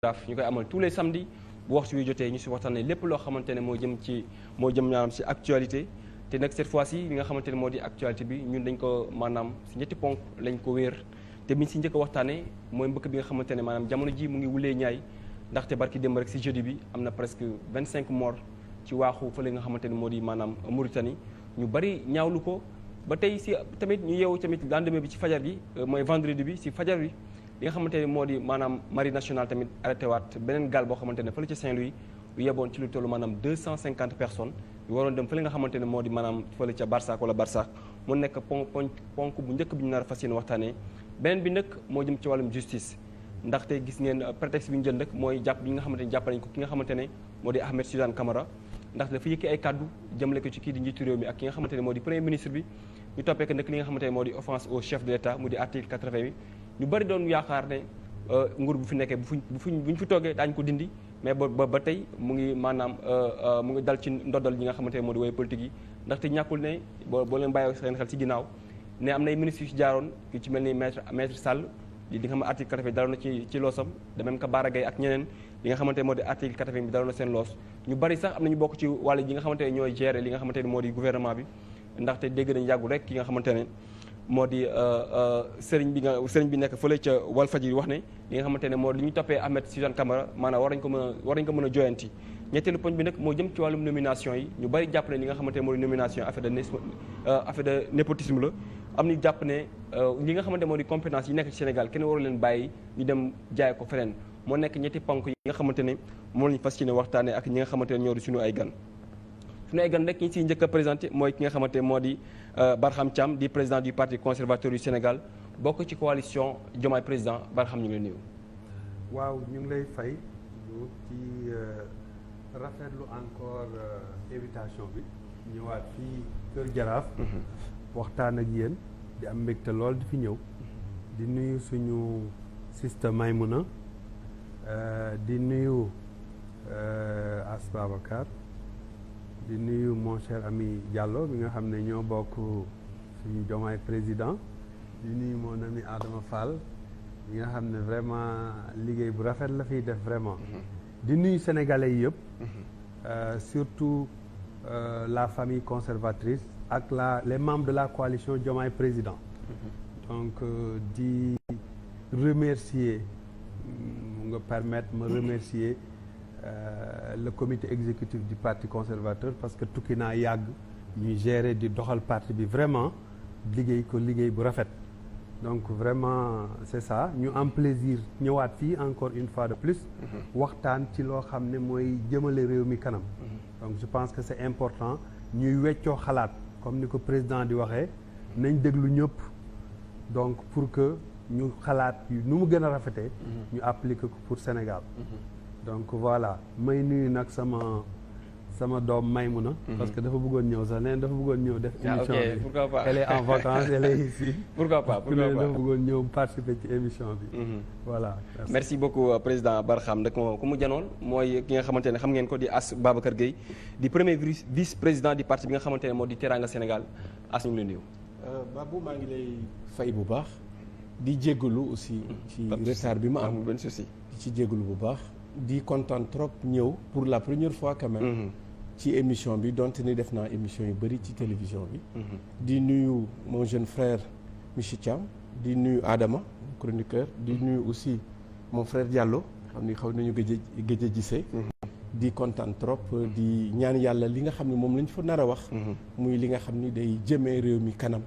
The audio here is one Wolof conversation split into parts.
Jaraaf ñu koy amal tous les samedis bu waxtu wi jotee ñu si waxtaanee lépp loo xamante ne moo jëm maanaam si actualité te nag cette fois ci li nga xamante ne moo di actualité bi ñun dañ ko maanaam si ñetti ponk lañ ko wéer te biñ si njëkk a waxtaanee mooy mbëkk bi nga xamante ne maanaam jamono ji mu ngi wulee ñaay ndaxte barki démb rek si jeudi bi am na presque 25 morts ci waaxu fële nga xamante ne moo di maanaam Mauritanie ñu bari ñaawlu ko ba tey si tamit ñu yeewu tamit lendemain bi ci fajar gi mooy vendredi bi si fajar bi li nga xamante ne moo di maanaam marine nationale tamit arrêté waat beneen gaal boo xamante ne fële ci Saint-Louis lu yeboon ci lu tollu maanaam 250 personnes yu waroon dem fële nga xamante ne moo di maanaam fële ca Barsac wala Barsac mu nekk ponk bu njëkk bi ñu nar a fas yéene waxtaanee beneen bi nag moo jëm ci wàllum justice ndaxte gis ngeen prétexte bi ñu jël nag mooy jàpp bi nga xamante ne jàpp nañ ko ki nga xamante ne moo di Ahmed Suzanne Camara ndax dafa yëkki ay kaddu jëmale ko ci kii di njiitu réew mi ak ki nga xamante ne moo di premier ministre bi ñu toppee ko nag li nga xamante ne moo di offense au chef de l'État mu di article 80 bi ñu bari doon yaakaar ne nguur bu fi nekkee bu ñu fi toogee daañu ko dindi mais ba tey mu ngi maanaam mu ngi dal ci ndoddal ñi nga xamante ne moo di woy politique yi ndaxte ñàkkul ne boo leen bàyyi seen xel ci ginnaaw ne am nay ministres yu ci jaaroon yu ci mel ni maître Sall di nga xam ne article 80 bi daloon na ci loosam de même que Bara Gaye ak ñeneen li nga xamante ne moo di article 80 bi daloon na seen loos ñu bari sax am nañu bokk ci wàll yi nga xamante ne ñooy gérer li nga xamante ne moo di gouvernement bi ndaxte dégg nañu yàggul rek ki nga xamante ne moo di sëriñ bi nekk fële ca Walfadjri wax ne li nga xamante ne moo li ñu toppee Ahmed Suzanne Camara maanaam war nañ ko mën a joyanti ñetteelu poñ bi nag moo jëm ci wàllum nomination yi ñu bari jàpp ne li nga xamante ne moo di nomination affaire de népotisme la am ñu jàpp ne li nga xamante ne moo di compétence yi nekk ci Sénégal kenn waru leen bàyyi ñu dem jaay ko feneen moo nekk ñetti ponk yi nga xamante ne moom lañu fas yéene waxtaanee ak ñi nga xamante ne ñoo di suñu ay gan suñu ay gan rek ñi siy njëkk a présenté mooy ki nga xamante ne moo di Barham Thiam di président du parti conservateur du Sénégal bokk ci coalition Diomaye président Barham ñu ngi lay nuyu. waaw ñu ngi lay fay ci rafetlu encore invitation bi ñëwaat fii Kër Jaraaf. waxtaan ak yéen di am mbégte lool di fi ñëw di nuyu suñu sista Maymuna di nuyu As Babacar di nuyu mon cher ami Diallo bi nga xam ne ñoo bokk suñu Diomaye président di nuyu mon ami Adama Fall bi nga xam ne vraiment liggéey bu rafet la fiy def vraiment di nuyu sénégalais yi yëpp surtout la famille conservatrice ak les membres de la coalition Diomaye président donc di remercier nga permettre ma remercier le comité exécutif du parti conservateur parce que tukki naa yàgg ñuy gérer di doxal parti bi vraiment liggéey bu rafet donc vraiment c'est ça ñu am plaisir ñëwaat fii encore une fois de plus waxtaan ci loo xam ne mooy jëmale réew mi kanam donc je pense que c'est important ñuy weccoo xalaat comme ni ko président di waxee nañ déglu ñëpp donc pour que ñu xalaat yu nu mu gën a rafetee ñu appliquer ko pour Sénégal donc voilà may nuyu nag sama doom Maymuna parce que dafa bëggoon ñëw sax neen dafa bëggoon ñëw def émission bi pourquoi pas elle est en vacances elle est ici pourquoi pas dafa bëggoon ñëw participer ci émission bi voilà merci beaucoup président Barham nag ku mu janoon mooy ki nga xamante ne xam ngeen ko di As Babacar Gueye di premier vice président du parti bi nga xamante ne moo di Teranga Sénégal As ñu ngi lay nuyu Babou maa ngi lay fay bu baax di jéggalu aussi ci retard bi ma am benn souci ci jéggalu bu baax di kontaan trop ñëw pour la première fois quand même ci émission bi donte ni def naa émission yu bëri ci télévision bi di nuyu mon jeune frère monsieur Thiam di nuyu Adama chroniqueur di nuyu aussi mon frère Diallo xam ni xaw nañu gëj a gisee di kontaan trop di ñaan yàlla li nga xam ne moom lañ fa nar a wax muy li nga xam ni day jëmee réew mi kanam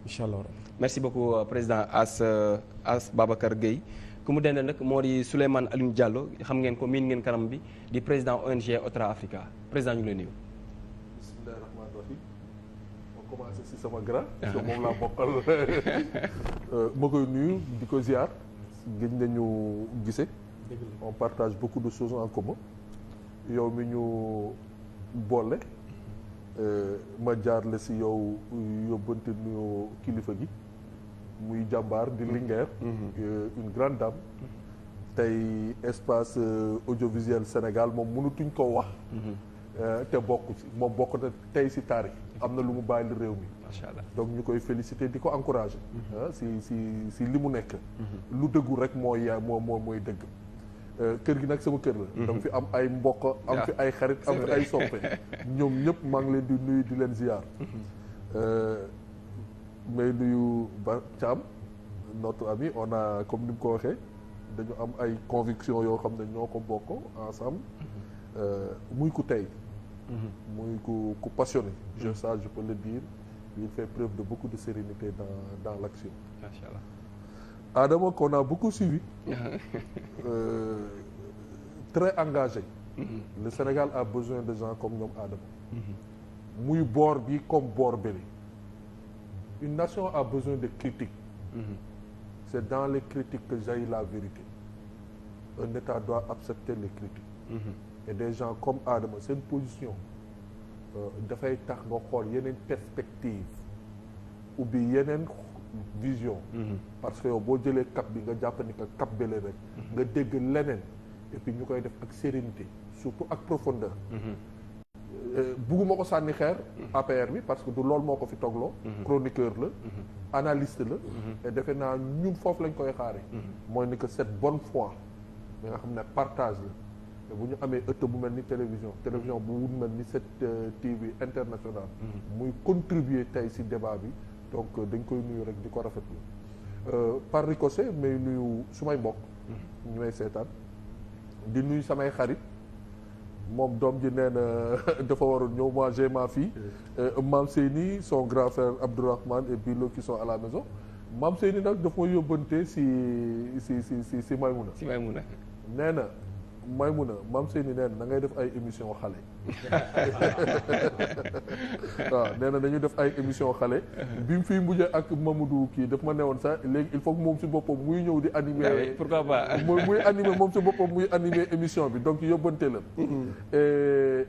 incha allah. merci beaucoup président As Babacar Gueye ku mu dendal nag moo di Souleymane Alioune Diallo xam ngeen ko miin ngeen kanam bi di président ONG Otra Africa président ñu ngi lay nuyu. bismillahi rahmaani rahim ma commencé si sama grand. parce que moom laa bokkal ma koy nuyu di ko ziar gëj nañu gise on partage beaucoup de choses en commun yow mi ñu boole ma jaar la si yow yóbbante nuyu kilifa gi muy jàmbaar di Linguère une grande dame tey espace audiovisuel Sénégal moom mënutuñ ko wax te bokk ci moom bokk na tey si taarix am na lu mu bàyyi réew mi macha allah donc ñu koy féliciter di ko encourager si li mu nekk lu dëggu rek mooy dëgg kër gi nag sama kër la. dama fi am ay mbokk am fi ay xarit am fi ay soppe. ñoom ñëpp maa ngi leen di nuyu di leen ziar. may nuyu Ba Thiam notre ami on a comme ni mu ko waxee dañu am ay conviction yoo xam ne ñoo ko bokk ensemble. muy ku tey. muy ku passionné. Ça je peux le dire il fait preuve de beaucoup de sérénité dans l'action. Macha Allah. Adama qu'on a beaucoup suivi. Très engagé. Le Sénégal a besoin de gens comme ñoom Adama. muy boor bi comme boor bële. Une nation a besoin de critiques. C'est dans les critiques que jaillit la vérité. Un État doit accepter les critiques. Et des gens comme Adama seen position dafay tax nga xool yeneen perspective ou bien yeneen vision. Parce que yow boo jëlee cap bi nga jàpp ni que cap bële rek. nga dégg leneen et puis ñu koy def ak sérénité surtout ak profondeur. bugguma ko sànni xeer APR bi parce que du loolu moo ko fi toogloo. chroniqueur la. analyste la. et defe naa ñun foofu lañ koy xaaree. mooy ni que cette bonne foi mi nga xam ne partage la. te bu ñu amee ëtt bu mel ni télévision bu mel ni cette TV internationale. muy contribuer tey ci débat bi donc dañ koy nuyu rek di ko rafetlu. par ricochet may nuyu sumay mbokk. ñu may seetaan di nuyu samay xarit. moom doom ji nee na dafa waroon ñëw moi j'ai ma fille. Mame Seyni son grand frère Abdourahmane et Bilo qui sont à la maison. Mame Seyni nag dafa ma yóbbante si Maïmouna. si Maïmouna. nee na Maïmouna Mame Seyni nee na da ngay def ay émission xale. waaw nee na dañuy def ay émission xale. bi mu fiy mujjee ak Mamadou kii daf ma newoon sax léegi il faut que moom si boppam muy ñëw di animer. pourquoi pas. muy animer moom si boppam muy animer émission bi donc yóbbante la. et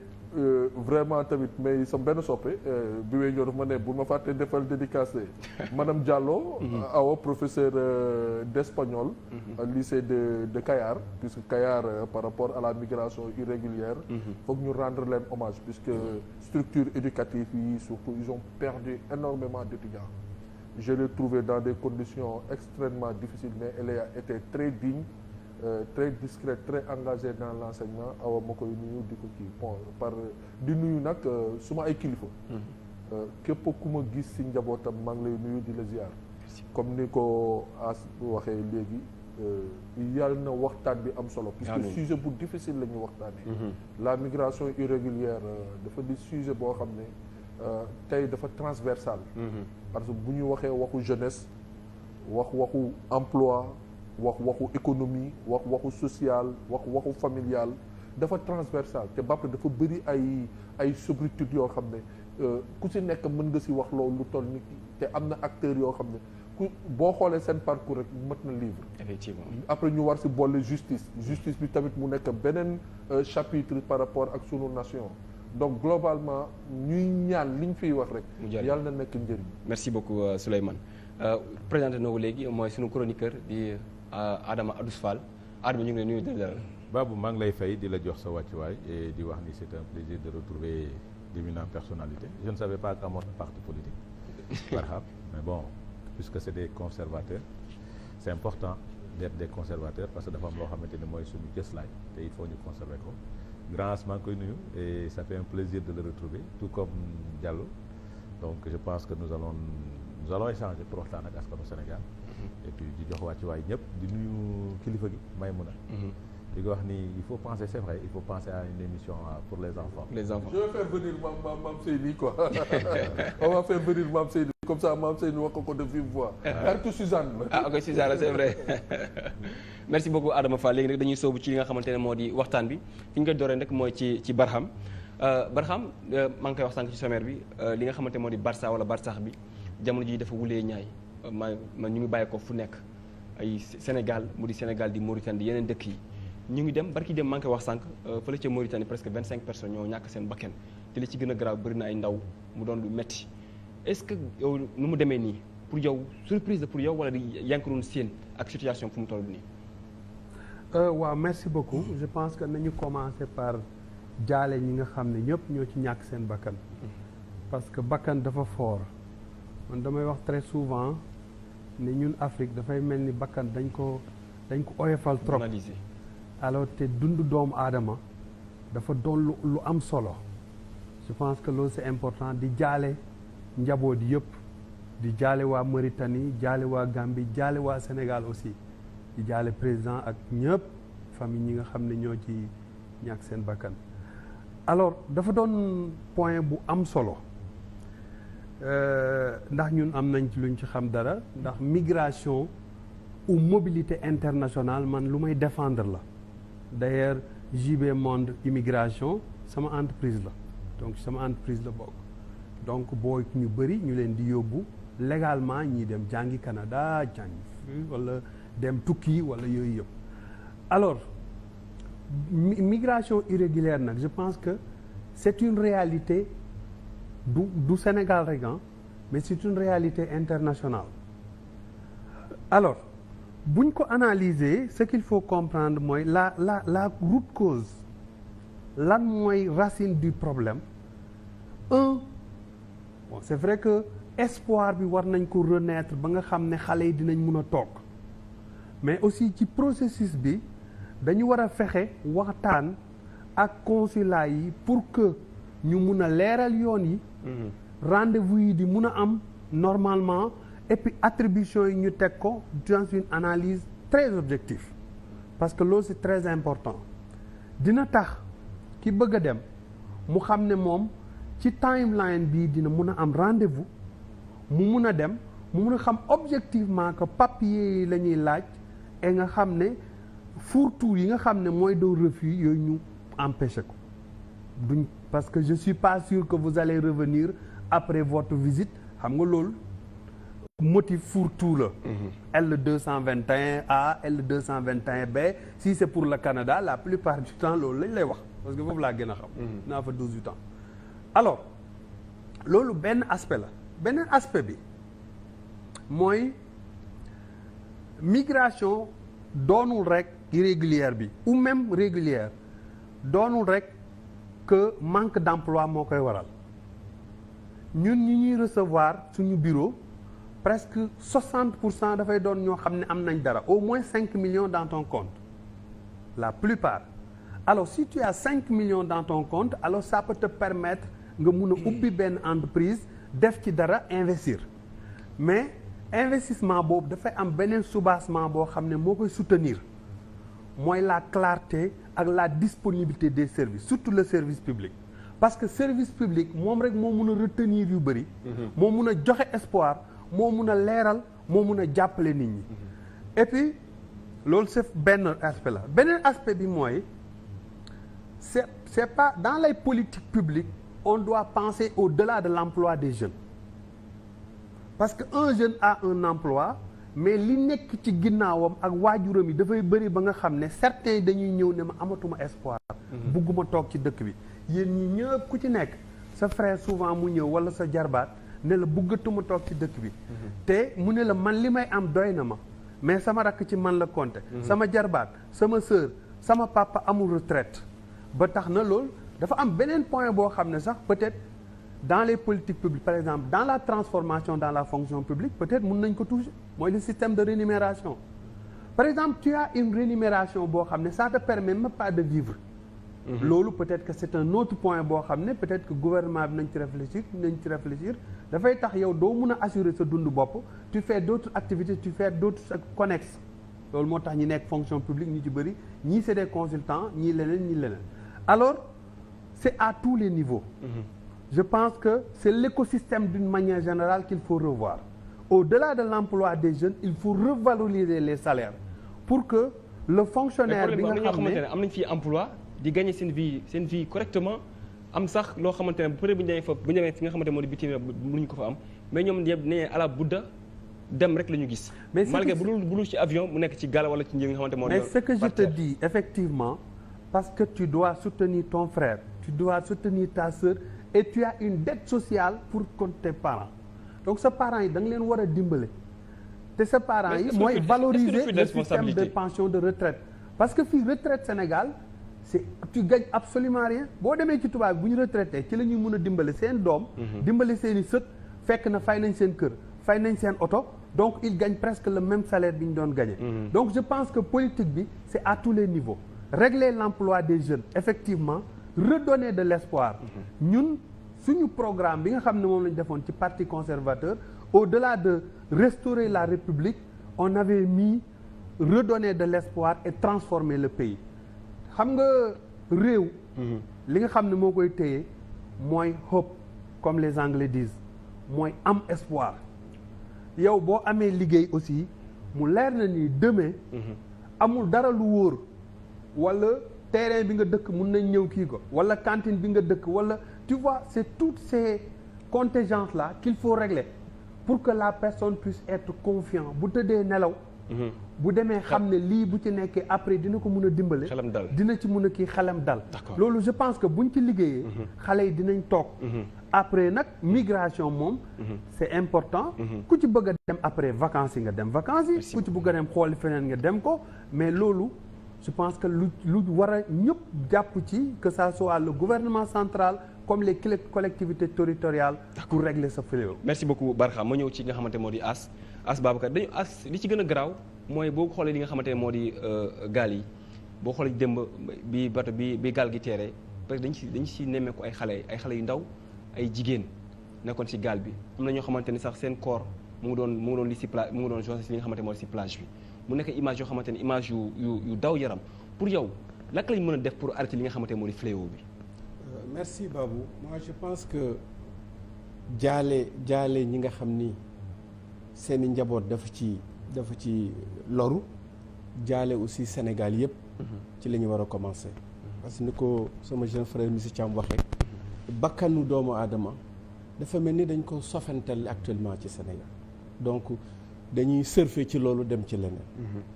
vraiment tamit mais sam benn soppe bi may ñëw daf ma ne bu ma fàtte defal dédicace madame Diallo. Awa professeur d'espagnol. lycée de Kayar puisque Kayar par rapport à la migration irrégulière. faut que ñu rendre leen hommage puisque structure éducative yi surtout ils ont perdu énormément d'étudiants. Je l'ai trouvé dans des conditions extrêmement difficiles mais elle a été très digne. Très discrète très engagée dans l'enseignement awa ma koy nuyu di ko kii bon par di nuyu nag suma ay kilifa. képp ku ma gis ci njabootam maa ngi lay nuyu di la ziar. comme ni ko as waxee léegi yàlla na waxtaan bi am solo. puisque sujet bu difficile la ñu waxtaanee. la migration irrégulière dafa di sujet boo xam ne tey dafa transversal. parce que bu ñu waxee waxu jeunesse waxu emploi. waxu économie waxu social waxu familial dafa transversal te ba pare dafa bëri ay sobritude yoo xam ne ku ci nekk mën nga ci wax loolu lu toll nit te am na acteurs yoo xam ne ku boo xoolee seen parcours rek mat na livre. effectivement après ñu war ci boole justice bi tamit mu nekk beneen chapitre par rapport ak sunu nation donc globalement ñuy ñaan li ñu fiy wax rek. yàlla na nekk njëriñ. merci beaucoup Souleymane présenté na ko léegi mooy sunu chroniqueur di. Adama Adous Fall Adama ñu ngi lay nuyu di la. Babou maa ngi lay fay di la jox sa wàccuwaay et di wax ni c'est un plaisir de retrouver d'éminentes personnalités. Je ne savais pas qu'amoon parti politique. Barham mais bon puisque c'est des conservateurs c'est important d'être des conservateurs parce que dafa am loo xamante ni mooy suñu cëslaay te il faut ñu conserver ko. Grand As maa ngi koy nuyu et ça fait un plaisir de le retrouver tout comme Diallo donc je pense que nous allons échanger pour waxtaan ak askanu Sénégal. et puis di jox wàcc waay ñëpp di nuyu kilifa gi Maïmouna. di ko wax ni il faut penser c'est vrai il faut penser à une émission pour les enfants. Je vais faire venir Mame Seyni quoi. On va faire venir Mame Seyni comme ça Mame Seyni wax ko de vive voix. ak Suzanne. ok Suzanne c'est vrai. merci beaucoup Adama Fall léegi nag dañuy soobu ci li nga xamante ne moo di waxtaan bi fi ñu koy dooree rek mooy ci Barham. Barham maa ngi koy wax sànq ci sommaire bi li nga xamante moo di Barça wala Barsaax bi jamono ji dafa wulee ñaay. ma ñu ngi bàyyi ko fu nekk ay Sénégal mu di Sénégal di Mauritanie di yeneen dëkk yi ñu ngi dem barki dem maa ngi koy wax sànq fële ca Mauritanie presque 25 personnes ñoo ñàkk seen bakken te li ci gën a grave bëri na ay ndaw mu doon lu metti est-ce que yow nu mu demee nii pour yow surprise la pour yow wala di yankaroon seen ak situation fu mu toll nii. waaw merci beaucoup je pense que nañu commencer par jaale ñi nga xam ne ñëpp ñoo ci ñàkk seen bakkan parce que bakkan dafa fort man damay wax très souvent ne ñun Afrique dafay mel ni bakkan dañ ko oyofal trop alors te dundu doomu aadama dafa doon lu am solo je pense que loolu c'est important di jaale njaboot yëpp di jaale waa Mauritanie jaale waa Gambie jaale waa Sénégal aussi di jaale président ak ñëpp famille ñi nga xam ne ñoo ci ñàkk seen bakkan alors dafa doon point bu am solo ndax ñun am nañ ci luñ ci xam dara ndax migration ou mobilité internationale man lu may défendre la d'ailleurs JB Monde Immigration sama entreprise la donc sama entreprise la bokk donc booy ñu bëri ñu leen di yóbbu légalement ñii dem jàngi Canada jàngi wala dem tukki wala yooyu yëpp alors migration irrégulière nag je pense que c'est une réalité du Sénégal rek mais c'est une réalité internationale alors buñ ko analyser ce qu'il faut comprendre mooy la root cause lan mooy racine du problème bon c'est vrai que espoir bi war nañ ko renaître ba nga xam ne xale yi dinañ mun a toog mais aussi ci processus bi dañu war a fexe waxtaan ak consulat yi pour que ñu mun a leeral yoon yi rendez-vous yi di mun a am normalement et puis attribution yi ñu teg ko dans une analyse très objective parce que loolu c'est très important dina tax ki bëgg a dem mu xam ne moom ci timeline bii dina mun a am rendez-vous mu mun a dem mu mun a xam objectivement que papier yi la ñuy laaj et nga xam ne fourre-tout yi nga xam ne mooy doo refus yooyu ñu empêché ko duñ parce que je suis pas sûr que vous allez revenir après votre visite xam nga loolu motif fourre-tout la L221A L221B si c'est pour le Canada la plupart du temps loolu lañ lay wax parce que foofu laa gën a xam naa fa 18 ans alors loolu benn aspect la beneen aspect bi mooy migration doonul rek irrégulière bi ou même régulière doonul rek que manque d'emploi moo koy waral ñun ñi ñuy recevoir suñu bureau presque 60% dafay doon ñoo xam ne am nañ dara au moins 5 millions dans ton compte la plupart alors si tu as 5 millions dans ton compte alors ça peut te permettre nga mun a ubbi benn entreprise def ci dara investir mais investissement boobu dafay am beneen soubassement boo xam ne moo koy soutenir mooy la clarté ak la disponibilité des services surtout le service public parce que service public moom rek moo mun a retenir yu bëri moo mun a joxe espoir moo mun a leeral moo mun a jàppale nit ñi et puis loolu c'est benn aspect la beneen aspect bi mooy c'est pas dans les politiques publiques on doit penser au-delà de l'emploi des jeunes parce que un jeune a un emploi mais li nekk ci ginnaawam ak waajuram yi dafay bëri ba nga xam ne certains dañuy ñëw ne ma amatuma espoir bugguma toog ci dëkk bi yéen ñi ñëpp ku ci nekk sa frère souvent mu ñëw wala sa jarbaat ne la buggatuma toog ci dëkk bi te mu ne la man li may am doy na ma mais sama rakk ci man la compter sama jarbaat sama sœur sama papa amul retraite ba tax na loolu dafa am beneen point boo xam ne sax peut-être dans les politiques publiques par exemple dans la transformation dans la fonction publique peut-être mën nañ ko toucher mooy le système de rémunération par exemple tu as une rémunération boo xam ne ça te permet même pas de vivre loolu peut-être que c'est un autre point boo xam ne peut-être que gouvernement bi nañ ci réfléchir dafay tax yow doo mun a assurer sa dund bopp tu fais d'autres activités tu fais d'autres connexes loolu moo tax ñi nekk fonction publique ñu ci bëri ñii c'est des consultants ñii leneen alors c'est à tous les niveaux je pense que c'est l'écosystème d'une manière générale qu'il faut revoir au-delà de l'emploi des jeunes il faut revaloriser les salaires pour que le fonctionnaire bi nga xam ne am nañ fii emploi di gagner seen vie correctement am sax loo xamante ne peut-être bu ñu demee fi nga xamante moo di bitim mënuñu ko fa am mais ñoom ñëpp nee à la budda dem rek la ñu gis malgré bu dul ci avion mu nekk ci gaal wala ci njëg nga xamante moo mais ce que je te dis effectivement parce que tu dois soutenir ton frère tu dois soutenir ta sœur et tu as une dette sociale pour contre tes parents donc sa parents yi da nga leen war a dimbale te sa parents yi mooy valoriser le système de pension de retraite parce que fii retraite Sénégal c'est tu gagnes absolument rien boo demee ci tubaab bu ñu retraité ci la ñuy mën a dimbale seen doom dimbale seen i sët fekk na fay nañ seen kër fay nañ seen oto donc ils gagnent presque le même salaire bi ñu doon gagner donc je pense que politique bi c'est à tous les niveaux régler l'emploi des jeunes effectivement redonner de l'espoir ñun suñu programme bi nga xam ne moom la ñu defoon ci parti conservateur au-delà de restaurer la République on avait mis redonner de l'espoir et transformer le pays xam nga réew li nga xam ne moo koy téye mooy hope comme les Anglais disent mooy am espoir yow boo amee liggéey aussi mu leer na ni demain amul dara lu wóor wala terrain bi nga dëkk mun nañ ñëw kii ko wala cantine bi nga dëkk wala tu vois c'est toutes ces contingences là qu'il faut régler pour que la personne puisse être confiant bu tëddee nelaw bu demee xam ne lii bu ci nekkee après dina ko mun a dimbale dina ci mun a kii xelam dal loolu je pense que buñ ci liggéeyee xale yi dinañ toog après nag migration moom c'est important ku ci bëgg a dem après vacances yi nga dem vacances yi ku ci bëgg a dem xooli feneen nga dem ko mais loolu je pense que lu war a ñëpp jàpp ci que ça soit le gouvernement central comme les collectivités territoriales pour régler ce fléau. Merci beaucoup Barham ma ñëw ci nga xamante moo di As Babacar dañu As li ci gën a garaaw mooy boo xoolee li nga xamante ne moo di gaal yi boo xoolee démb bi bato bi gaal gi teeree parce que dañu ci nemmeeku ay xale yu ndaw ay jigéen nekkoon ci gaal bi am na ñoo xamante ni sax seen corps mu ngi doon li ci plage mu ngi doon joxe ci li nga xamante moo di ci plage bi mu nekk image yoo xamante ni image yu daw yaram pour yow naka lañ mën a def pour arrêter li nga xamante moo di fléau bi. Merci Babou moi je pense que jaale ñi nga xam ni seeni njaboot dafa ci loru jaale aussi Sénégal yëpp ci la ñu war a commencer parce que ni ko sama jeune frère monsieur Thiam waxee bakkanu doomu aadama dafa mel ni dañ ko sofental actuellement ci Sénégal donc dañuy surfer ci loolu dem ci leneen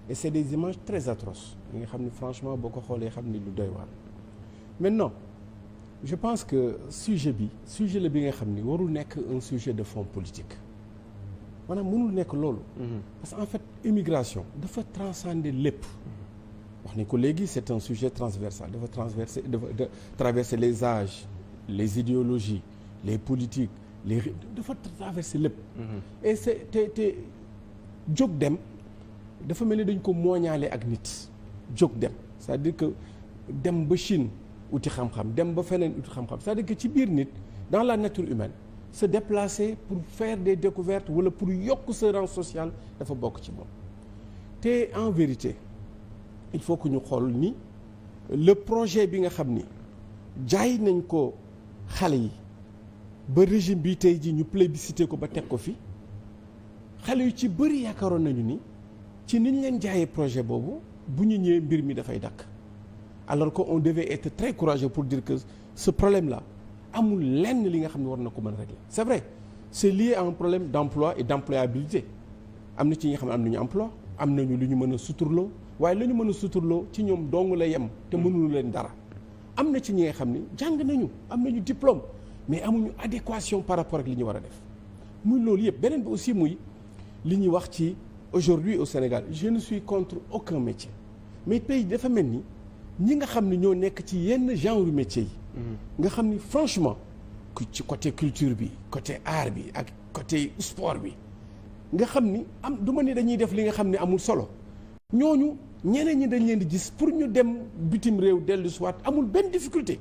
et c'est des images très atroces yi nga xam ni franchement boo ko xoolee xam ni lu doy waar maintenant je pense que sujet la bi nga xam ni warul nekk un sujet de fond politique maanaam mënul nekk loolu parce que en fait immigration dafa transcender lépp wax ni ko léegi c'est un sujet transversal dafa traverser les âges les idéologies les politiques dafa traverser lépp et c'est te jóg dem dafa mel ni dañ ko mooñaale ak nit jóg dem c'est-à-dire que dem ba Chine uti xam-xam dem ba feneen uti xam-xam c'est-à-dire que ci biir nit dans la nature humaine se déplacer pour faire des découvertes wala pour yokk sa rang social dafa bokk ci moom te en vérité il faut que ñu xool ni le projet bi nga xam ni jaay nañ ko xale yi ba régime bi tey ji ñu plébiscité ko ba teg ko fi xale yu ci bëri yaakaaroon nañu ni ci niñ leen jaayee projet boobu bu ñu ñëwee mbir mi dafay dakk alors que on devait être très courageux pour dire que ce problème là amul lenn li nga xam ne war na ko mën a régler c'est vrai c'est lié à un problème d'emploi et d'employabilité am na ci ñi nga xam ne am nañu emploi am nañu lu ñu mën a suturloo waaye la ñu mën a suturloo ci ñoom dong la yem te mënuñu leen dara am na ci ñi nga xam ne jàng nañu am nañu diplôme mais amuñu adéquation par rapport ak li ñu war a def muy loolu yëpp beneen bi aussi muy li ñuy wax ci aujourd'hui au Sénégal je ne suis contre aucun métier mais pays dafa mel ni ñi nga xam ne ñoo nekk ci yenn genre métier yi nga xam ni franchement ci côté culture bi côté art bi ak côté sport bi nga xam ni du ma ni dañuy def li nga xam ne amul solo ñooñu ñeneen ñi dañ leen di gis pour ñu dem bitim réew dellu soit amul benn difficulté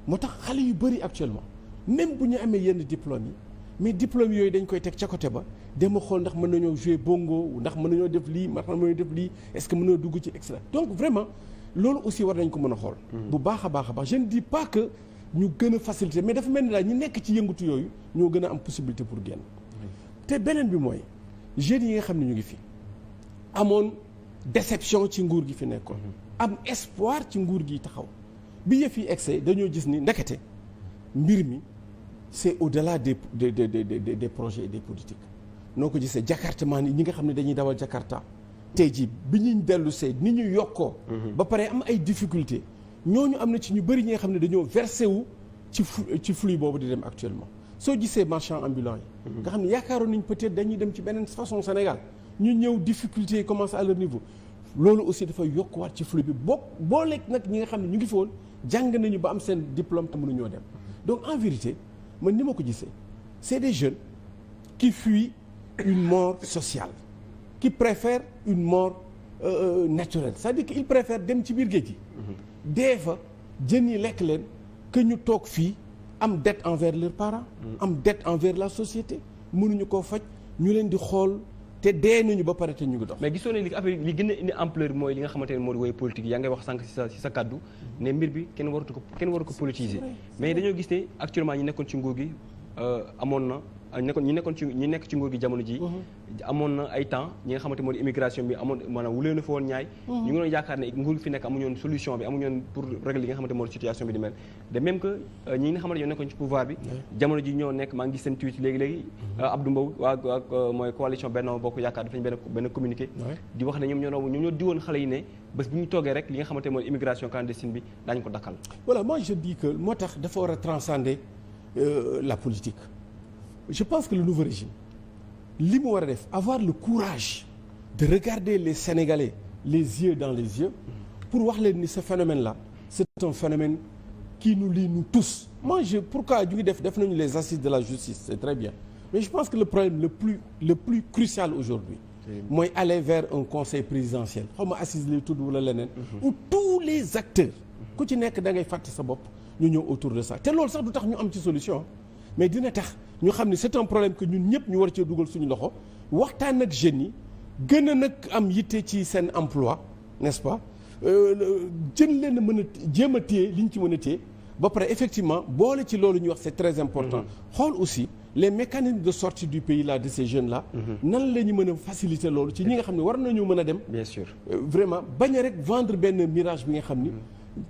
moo tax xale yu bëri actuellement même bu ñu amee yenn diplôme yi mais diplôme yooyu dañ koy teg ca côté ba dem a xool ndax mën nañoo jouer bongo ndax mën nañoo def lii ndax mën nañoo def lii est-ce que mën nañoo dugg ci extra donc vraiment loolu aussi war nañ ko mën a xool bu baax a baax a baax je ne dis pas que ñu gën a faciliter mais dafa mel ni daal ñi nekk ci yëngatu yooyu ñoo gën a am possibilité pour génn te beneen bi mooy jeunes yi nga xam ne ñu ngi fi amoon déception ci nguur gi fi nekkoon am espoir ci nguur gi taxaw bi yëf yi excès dañoo gis ni ndekete mbir mi c'est au-delà des projets et des politiques noo ko gisee jakartamaan yi ñi nga xam ne dañuy dawal jakarta tey jii bi ñuy dellu see ni ñu yokkoo ba pare am ay difficultés ñooñu am na ci ñu bëri ñi nga xam ne dañoo versé wu ci flux boobu di dem actuellement soo gisee marchands ambulants yi nga xam ne yaakaaroon nañ peut-être dañuy dem ci beneen façon Sénégal ñu ñëw difficultés yi commencé à leur niveau loolu aussi dafay yokkuwaat ci flux bi boo lekk nag ñi nga xam ne ñu ngi fi woon jàng nañu ba am seen diplôme te mënuñoo dem donc en vérité man ni ma ko gisee c'est des jeunes qui fuient une mort sociale qui préfèrent une mort naturelle c'est-à-dire que il préfère dem ci biir géej gi dee fa jën yi lekk leen que ñu toog fii am dette envers leurs parents am dette envers la société mënuñu koo faj ñu leen di xool te dee nañu ba pare te ñu ngi dox. mais gisoo ne li affaire li gën a indi ampleur mooy li nga xamante ne moo di woy politique yaa ngay wax sànq ci sa kaddu ne mbir bi kenn waru ko politiser mais dañoo gis ne actuellement ñi nekkoon ci nguur gi amoon na ñi nekk ci nguur gi jamono ji amoon na ay temps ñi nga xamante moo di immigration bi amoon maanaam wulee na fa woon ñaay ñu ngi doon yaakaar ne nguur gi fi nekk amuñu woon solution bi amuñu woon pour régler li nga xamante moo di situation bi di mel de même que ñi nga xamante ñoo nekkoon ci pouvoir bi jamono ji ñoo nekk maa ngi gis seen tweet léegi-léegi Abdou Mbow waa mooy coalition Benno Bokk Yaakaar dafa ñu benn communiqué di wax ne ñoom ñoo diwoon xale yi ne bés bu ñu toogee rek li nga xamante moo di immigration clandestine bi daañu ko dakkal. Voilà, moi je dis que moo tax dafa war a transcender la politique. Je pense que le nouveau régime li mu war a def avoir le courage de regarder les Sénégalais les yeux dans les yeux pour wax leen ni ce phénomène-là c'est un phénomène qui nous lie nous tous. Moi pourquoi ñu ngi def nañu les assises de la justice c'est très bien mais je pense que le problème le plus crucial aujourd'hui mooy aller vers un conseil présidentiel xaw ma assise lay tudd wala leneen où tous les acteurs ku ci nekk da ngay fàtte sa bopp ñu ñëw autour de ça te loolu sax du tax ñu am ci solution mais dina tax ñu xam ne c'est un problème que ñun ñëpp ñu war cee dugal suñu loxo waxtaan ak jeunes yi gën a nag am yitte ci seen emploi n'est-ce pas jën leen a mën a jéem a téye li ñu ci mën a téye ba pare effectivement boole ci loolu ñuy wax c'est très important xool aussi les mécanismes de sortie du pays là de ces jeunes là nan la ñu mën a faciliter loolu ci ñi nga xam ne war nañu mën a dem bien sûr vraiment bañ a rek vendre benn mirage bi nga xam ni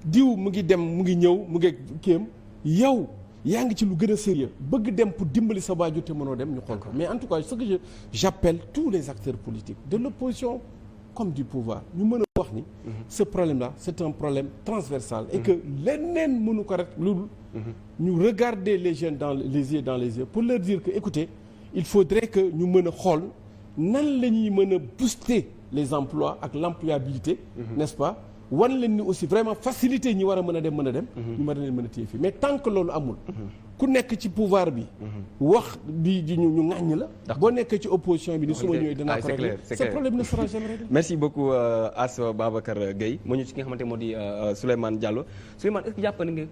diw mu ngi dem mu ngi ñëw mu ngi kéem yow yaa ngi ci lu gën a sérieux bëgg dem pour dimbali sa waajur te mënoo dem ñu xool ko mais en tout cas ce que j'appelle tous les acteurs politiques de l'opposition comme du pouvoir ñu mën a wax ni ce problème-là c'est un problème transversal et que leneen mënu ko rek loolu ñu regarder les jeunes dans les yeux pour leur dire que écoutez il faudrait que ñu mën a xool nan la ñuy mën a booster les emplois ak l'employabilité n'est-ce pas wan leen ni aussi vraiment facilité ñi war a mën a dem ñu mën a leen mën a téye fii mais tant que loolu amul ku nekk ci pouvoir bi wax di ñu ŋàññ la boo nekkee ci opposition bi ni su ma ñëwee danaa ko régler ce problème ne sera jamais réglé. Merci beaucoup As Babacar Gueye moo ñu ci ki nga xamante moo di Souleymane Diallo Souleymane est-ce que jàpp na nga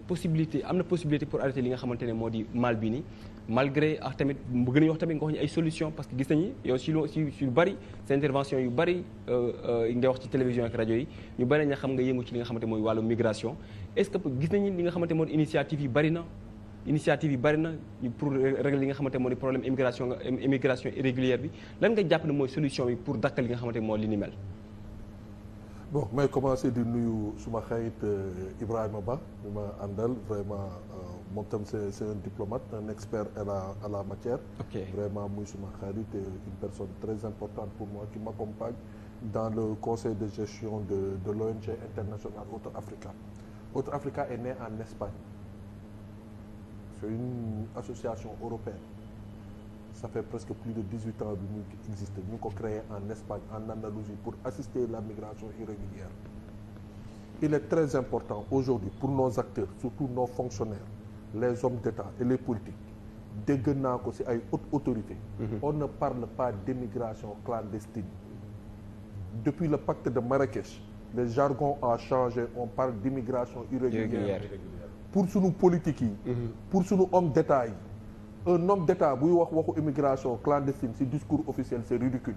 am na possibilité pour arrêter li nga xamante ne moo di mal bi nii malgré ak tamit bëgg nañu wax tamit nga wax ñu ay solution parce que gis nañu yow si yu bari sa intervention yu bari nga wax ci télévision ak rajo yi ñu bari nañ xam nga yëngu ci li nga xamante mooy wàllu migration est-ce que gis nañu li nga xamante moo di initiative yi bari na pour régler li nga xamante moo di problème immigration irrégulière bi lan nga jàpp ne mooy solution bi pour dakkal li nga xamante moo li ni mel. bon may commencer di nuyu suma xarit Ibrahima Ba bi ma àndal vraiment moom tam c'est un diplomate un expert à la matière. Vraiment muy suma xarit une personne très importante pour moi qui m'accompagne dans le conseil de gestion de l'ONG internationale Autre Africa. Autre Africa est né en Espagne. C'est une association européenne. Ça fait presque plus de 18 ans que nous existons. Nous avons créé en Espagne, en Andalousie, pour assister la migration irrégulière. Il est très important aujourd'hui pour nos acteurs, surtout nos fonctionnaires, les hommes d'État et les politiques, dégg naa ko ci ay hautes autorités. On ne parle pas d'immigration clandestine. Depuis le pacte de Marrakech, le jargon a changé, on parle d'immigration irrégulière. Pour sunu politique yi pour sunu homme d'État yi un homme d'État buy wax waxu immigration clandestine ci discours officiel c'est ridicule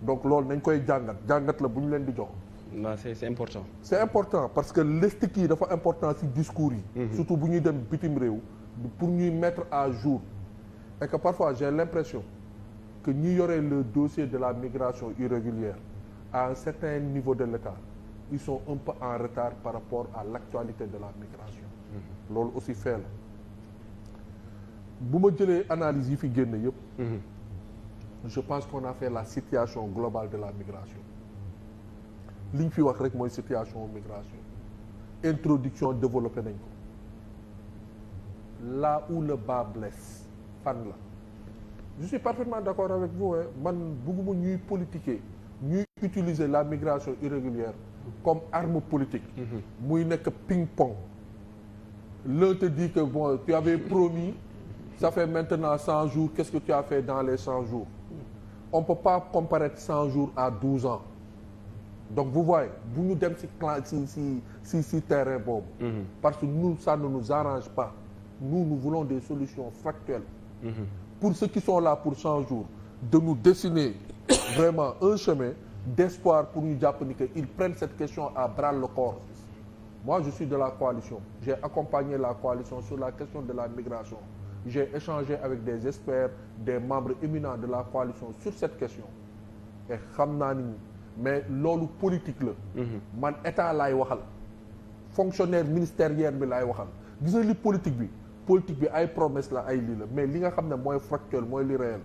donc loolu nañ koy jàngat la bu ñu leen di jox non c'est important c'est important parce que lestik yi dafa important ci discours yi surtout bu ñuy dem bitim réew pour ñuy mettre à jour et que parfois j'ai l'impression que ñi yore le dossier de la migration irrégulière à un certain niveau de l'État ils sont un peu en retard par rapport à l'actualité de la migration loolu aussi fait la bu ma jëlee analyse yi fi génn yëpp je pense qu'on a fait la situation globale de la migration li ñu fi wax rek mooy situation migration introduction développé nañ ko là où le bas blesse fan la je suis parfaitement d'accord avec vous man bëgguma ñuy politiquer ñuy utiliser la migration irrégulière comme arme politique muy nekk ping-pong. L'un te dit que bon, tu avais promis, ça fait maintenant 100 jours, qu'est-ce que tu as fait dans les 100 jours? On ne peut pas comparer 100 jours à 12 ans. donc vous voyez bu ñu dem ci clan ci terrain boobu. parce que nous ça ne nous arrange pas nous voulons des solutions factuelles. Pour ceux qui sont là pour 100 jours de nous dessiner vraiment un chemin d'espoir pour ñu jàpp ni que ils prennent cette question à bras le corps. Moi je suis de la coalition, j'ai accompagné la coalition sur la question de la migration, j'ai échangé avec des experts, des membres éminents de la coalition sur cette question et xam naa ni mais loolu politique la. Man état laay waxal fonctionnaire ministériel bi laay waxal gis nga li politique bi ay promesse la ay lii la mais li nga xam ne mooy factuel mooy li réel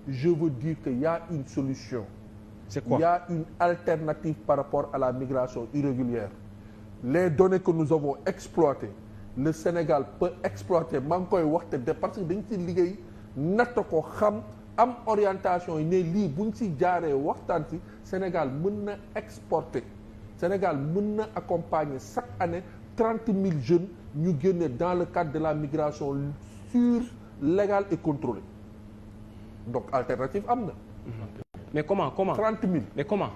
je veux dire que y a une solution. C'est quoi? Il y a une alternative par rapport à la migration irrégulière. Les données que nous avons exploitées le Sénégal peut exploiter maa ngi koy waxte de parce que dañ ci liggéey natt ko xam am orientation yi ne lii buñ ci jaaree waxtaan ci Sénégal mën na exporter Sénégal mën na accompagner chaque année 30 000 jeunes ñu génne dans le cadre de la migration sûre, légale et contrôlée donc alternative am na. mais comment 30 000 mais comment.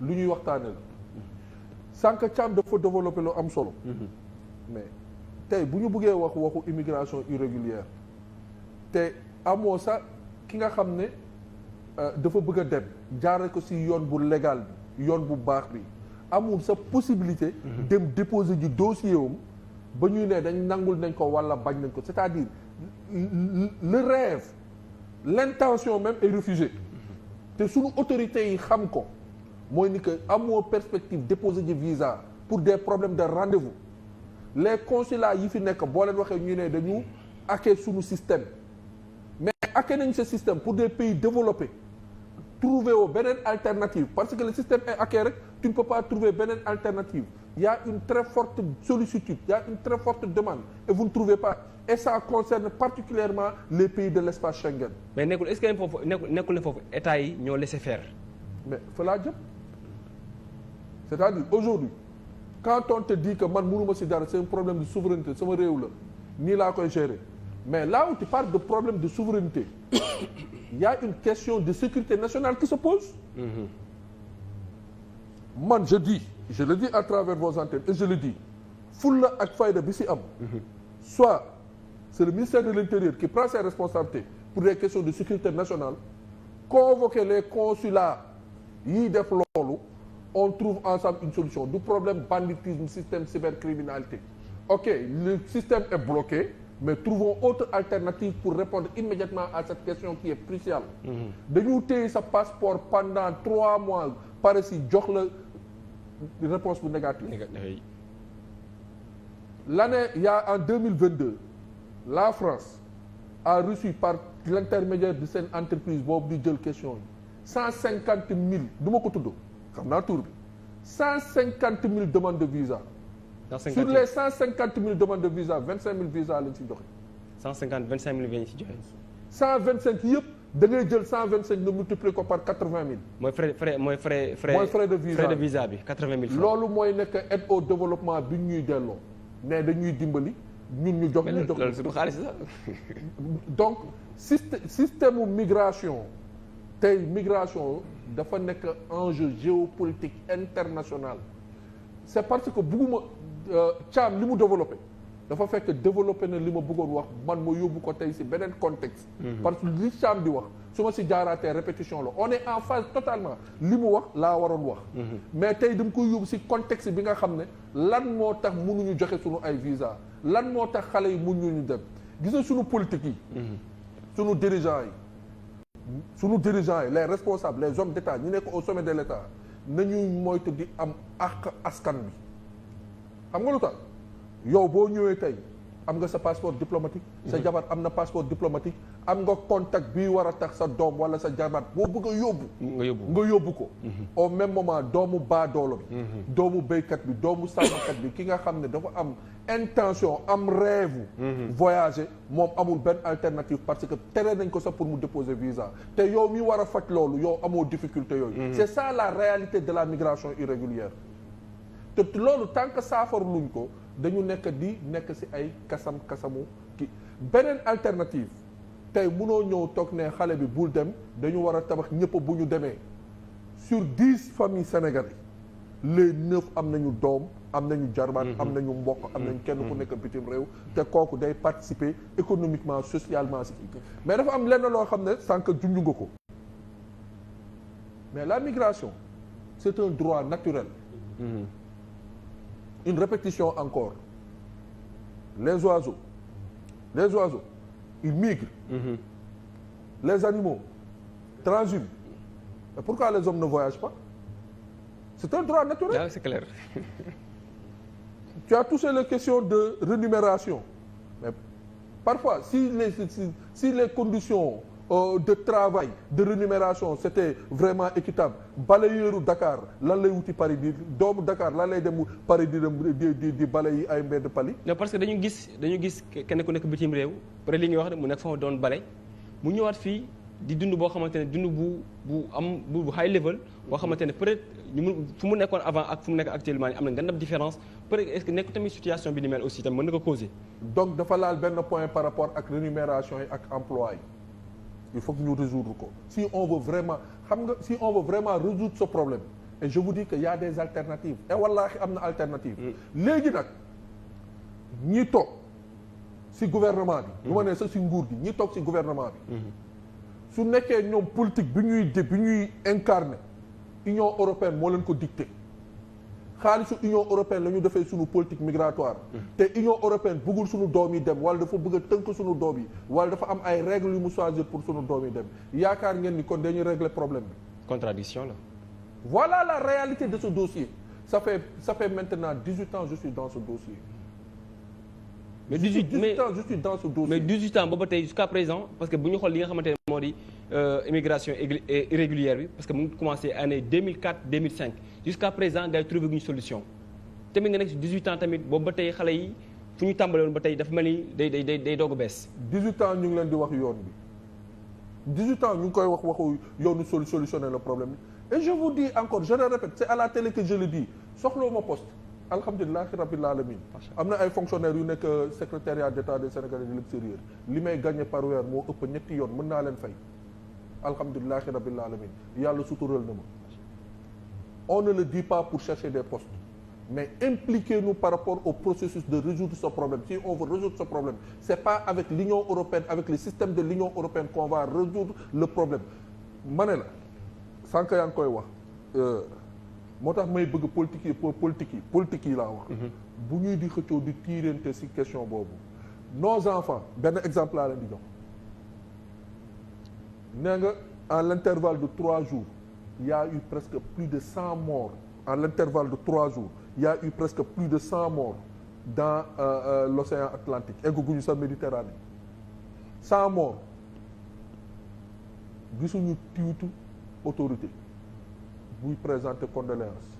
lu ñuy waxtaane la sànq Thiam dafa développé lu am solo. mais tey bu ñu bëggee waxu immigration irrégulière te amoo sax ki nga xam ne dafa bëgg a dem jaare ko ci yoon bu légal bi yoon bu baax bi amul sa possibilité. dem déposer ji dossier am ba ñuy ne dañ nangul nañ ko walla bañ nañ ko c'est-à-dire le rêve l'intention même est refusée. te suñu autorités yi xam ko mooy ni que amoo perspective déposer ji visa pour des problèmes de rendez-vous les consulats yi fi nekk boo leen waxee ñu ne dañu hacker suñu système mais hacker nañ ce système pour des pays développés trouver woo beneen alternative parce que le système est hacké rek tu ne peux pas trouver beneen alternative il y a une très forte sollicitude il y a une très forte demande et vous ne trouvez pas et ça concerne particulièrement les pays de l'espace Schengen. mais nekkul est-ce que foofu nekkul ne foofu état yi ñoo laisser faire. mais fa laa jëm c'est-à-dire aujourd'hui quand on te dit que man mënuma ci dara c'est un problème de souveraineté sama réew la nii laa koy gérer mais là où tu parles de problème de souveraineté il y a une question de sécurité nationale qui se pose. Man je le dis à travers vos antennes et je le dis fulla ak fayda bi ci am. soit c'est le ministère de l'Intérieur qui prend ses responsabilités pour des questions de sécurité nationale convoquer les consulats yiy def loolu on trouve ensemble une solution du problème banditisme système cybercriminalité ok le système est bloqué mais trouvons autre alternative pour répondre immédiatement à cette question qui est cruciale. Dañu téye sa passeport pendant 3 mois pare si jox la réponse bu négative. L'année il y a en 2022 la France a reçu par l'intermédiaire de seen entreprise boobu di jël question yi 150 000 du ma ko tudd xam naa tur bi 150 000 demandes de visa. Sur les 150 000 demandes de visa 25 000 visas lañ ci joxe. 150 25 000 lañ ci joxe. 125 yëpp da ngay jël 125 nga multiplier ko par 80 000. mooy frais de visa bi 80 000 francs. loolu mooy nekk aide au développement bi ñuy delloo ne dañuy dimbali ñun ñu jox ñu jox. loolu surtout xaalis la. donc système mu migration tey migration dafa nekk enjeu géopolitique international c'est parce que bugguma Thiam li mu développé dafa fekk développé na li ma bëggoon wax man ma yóbbu ko tey ci beneen contexte. parce que li Thiam di wax su ma ci jaaraatee répétition la on est en phase totalement li mu wax laa waroon wax. mais tey dama koy yóbbu ci contexte bi nga xam ne lan moo tax mënuñu joxe suñu ay visa lan moo tax xale yi mënuñu dem gis nga suñu politique yi. suñu dirigeants yi les responsables les hommes d'État ñi nekk au sommet de l'État nañuy moytu di am àq askan bi xam nga lu tax yow boo ñëwee tey am nga sa passeport diplomatique sa jabar am na passeport diplomatique am nga contact bii war a tax sa doom wala sa jabar boo bëgg a yóbbu nga yóbbu ko au même moment doomu baadoolo bi doomu béykat bi doomu sàmmkat bi ki nga xam ne dafa am intention am rêve voyager moom amul benn alternative parce que tere nañ ko sax pour mu déposer visa te yow mi war a faj loolu yow amoo difficulté yooyu c'est ça la réalité de la migration irrégulière te loolu tant que saafara luñ ko dañu nekk ci ay kasamu ki beneen alternative tey mënoo ñëw toog ne xale bi bul dem dañu war a tabax ñëpp bu ñu demee sur 10 familles sénégalaises les 9 am nañu doom am nañu jarbaat am nañu mbokk am nañu kenn ku nekk bitim réew te kooku day participer économiquement socialement si mais dafa am lenn loo xam ne sànq junj nga ko mais la migration c'est un droit naturel une répétition encore les oiseaux ils migrent les animaux transhument mais pourquoi les hommes ne voyagent pas? C'est un droit naturel. Ah, c'est clair. Tu as touché les questions de rémunération. Mais parfois, si les conditions de travail, de rémunération, c'était vraiment équitable, balayeur Dakar, lan lay wuti Paris di doomu Dakar lan lay dem Paris di balayi ay mbedd Paris. non parce que dañu gis kenn ku nekk bitim réew peut être li nga wax mu nekk fa doon balay mu ñëwaat fii di dund boo xamante ne dund bu high level boo xamante ne peut être fu mu nekkoon avant ak fu mu nekk actuellement am na ngandam différence peut être est-ce que nekk tamit situation bi ni mel aussi tamit mën na ko causer. donc dafa laal benn point par rapport ak rémunération yi ak emploi yi il faut que ñu résoudre ko si on veut vraiment résoudre ce problème et je vous dis que y a des alternatives et wallaahi am na alternative léegi nag ñi toog si gouvernement bi lu ma ne sax si nguur gi ñi toog si gouvernement bi su nekkee ñoom politique bi ñuy incarner Union européenne moo leen ko dicté xaalisu Union européenne la ñu defee suñu politique migratoire te Union européenne bëggul suñu doom yi dem wala dafa bëgg a tënk suñu doom yi wala dafa am ay règles yu mu choisir pour suñu doom yi dem yaakaar ngeen ni kon dañuy régler problème bi. Contradiction là. Voilà la réalité de ce dossier. Ça fait maintenant 18 ans que je suis dans ce dossier. mais 18 ans je suis dans ce dossier. mais 18 ans booba tey jusqu'à présent parce que bu ñu xool li nga xamante ne moo di immigration irrégulière bi parce que mu ngi commencé année 2004 2005 jusqu'à présent gars yi trouvé guñu solution tamit nga nekk si 18 ans tamit boobu ba tey xale yi fu ñu tàmbale woon ba tey dafa mel ni day doog a bees. 18 ans ñu ngi leen di wax yoon bi 18 ans ñu ngi koy waxu yoonu solutionner le problème et je vous dis encore je le répète c'est à la télé que je le dis soxlawuma poste. alhamdulilahi rabbil alamin am na ay fonctionnaires yu nekk secrétariat d'état des Sénégalais de l'extérieur li may gagné par weer moo ëpp ñetti yoon mën naa leen fay alhamdulilahi rabbil alamin yàlla sutural na ma on ne le dit pas pour chercher des postes mais impliquez-nous par rapport au processus de résoudre ce problème si on veut résoudre ce problème c'est pas avec l'Union européenne avec le système de l'Union européenne qu'on va résoudre le problème ma ne la sànq yaa ngi koy wax moo tax may bëgg politique yi laa wax bu ñuy di xëccoo di tiirante ci question boobu nos enfants benn exemple laa leen di jox nee nga en l'intervalle de 3 jours il y a eu presque plus de 100 morts en l'intervalle de 3 jours il y a eu presque plus de 100 morts dans l'océan Atlantique egguñu sa Méditerranée 100 morts gisuñu tiitu autorité buy présenter condoléances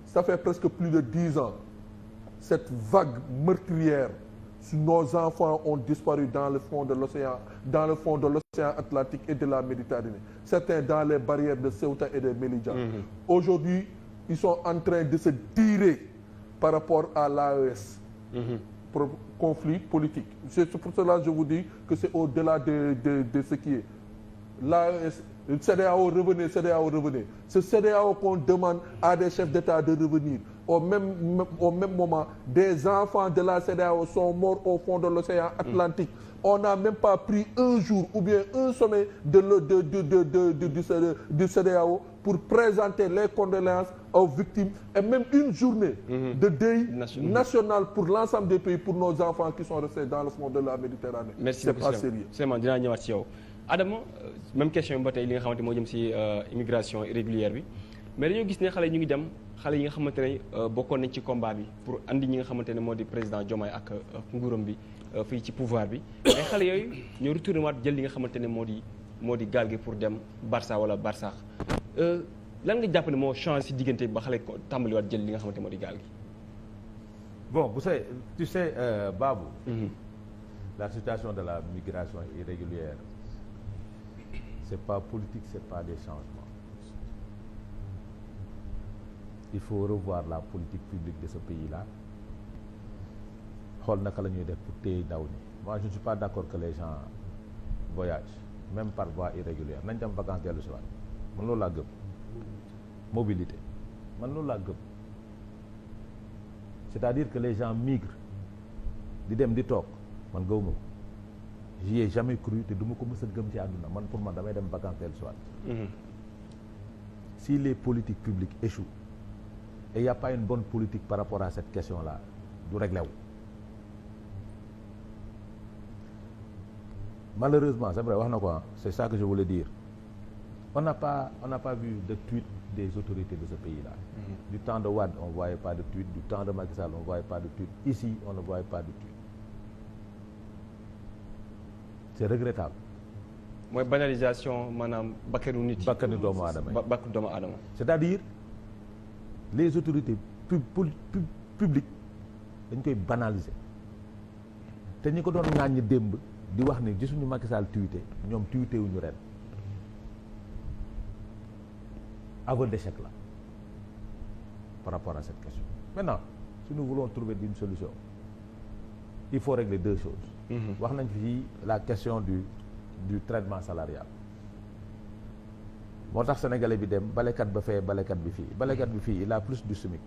ça fait presque plus de 10 ans cette vague meurtrière nos enfants ont disparu dans le fond de l'océan Atlantique et de la Méditerranée certains dans les barrières de Ceuta et de Melilla aujourd'hui ils sont en train de se tirer par rapport à l'AES pour conflit politique c'est pour cela je vous dis que c'est au-delà de ce qui est l'AES CEDEAO revenez ce CEDEAO qu'on demande à des chefs d'État de revenir au même moment des enfants de la CEDEAO sont morts au fond de l'océan Atlantique on n'a même pas pris un jour ou bien un sommet du CEDEAO pour présenter les condoléances aux victimes et même une journée de deuil national pour l'ensemble des pays pour nos enfants qui sont restés dans le fond de la Méditerranée. Merci c'est pas sérieux. Vraiment dinaa ñëwaat ci yow. Adama même question ba tey li nga xamante moo jëm ci immigration irrégulière bi mais dañoo gis ne xale ñu ngi dem xale yi nga xamante ne bokkoon nañ ci combat bi pour andi ñi nga xamante ne moo di président Diomaye ak nguuram bi fii ci pouvoir bi mais xale yooyu ñoo retourné waat jël li nga xamante ne moo di gaal gi pour dem Barça wala Barsaax lan nga jàpp ne moo changé ci diggante ba xale ko tàmbaliwaat jël li nga xamante ne moo di gaal gi. Bon tu sais Babou. La situation de la migration irrégulière. C'est pas politique, c'est pas des changements. Il faut revoir la politique publique de ce pays-là. xool naka la ñuy def pour téye ndaw ñi. Moi, je ne suis pas d'accord que les gens voyagent, même par voie irrégulière. nañ dem vacances dellu si waat man loolu laa gëm mobilité man loolu laa gëm c'est-à-dire que les gens migrent di dem di toog man gëwuma ko j'y ai jamais cru te du ma ko mës a gëm ci àdduna man pour man damay dem vacances dellu soit si les politiques publiques échouent et il y a pas une bonne politique par rapport à cette question-là du réglé wu malheureusement c'est vrai wax na ko c'est ça que je voulais dire on n'a pas vu de tweet des autorités de ce pays-là. Du temps de Wade on voyait pas de tweet, du temps de Macky Sall on voyait pas de tweet, ici on ne voyait pas de tweet. C'est regrettable. mooy banalisation maanaam bakkanu nit yi. bakkanu doomu aadama bakkanu doomu aadama. c'est-à-dire les autorités publiques dañ koy banaliser te ñi ko doon ŋàññi démb di wax ni gisuñu Macky Sall tweeté ñoom tweeté wuñu ren aveu d'échec là par rapport à cette question. Maintenant si nous voulons trouver une solution il faut régler deux choses. wax nañ fi la question du traitement salarial moo tax sénégalais bi dem balekat ba fee balekat bi fii il a plus du SMIC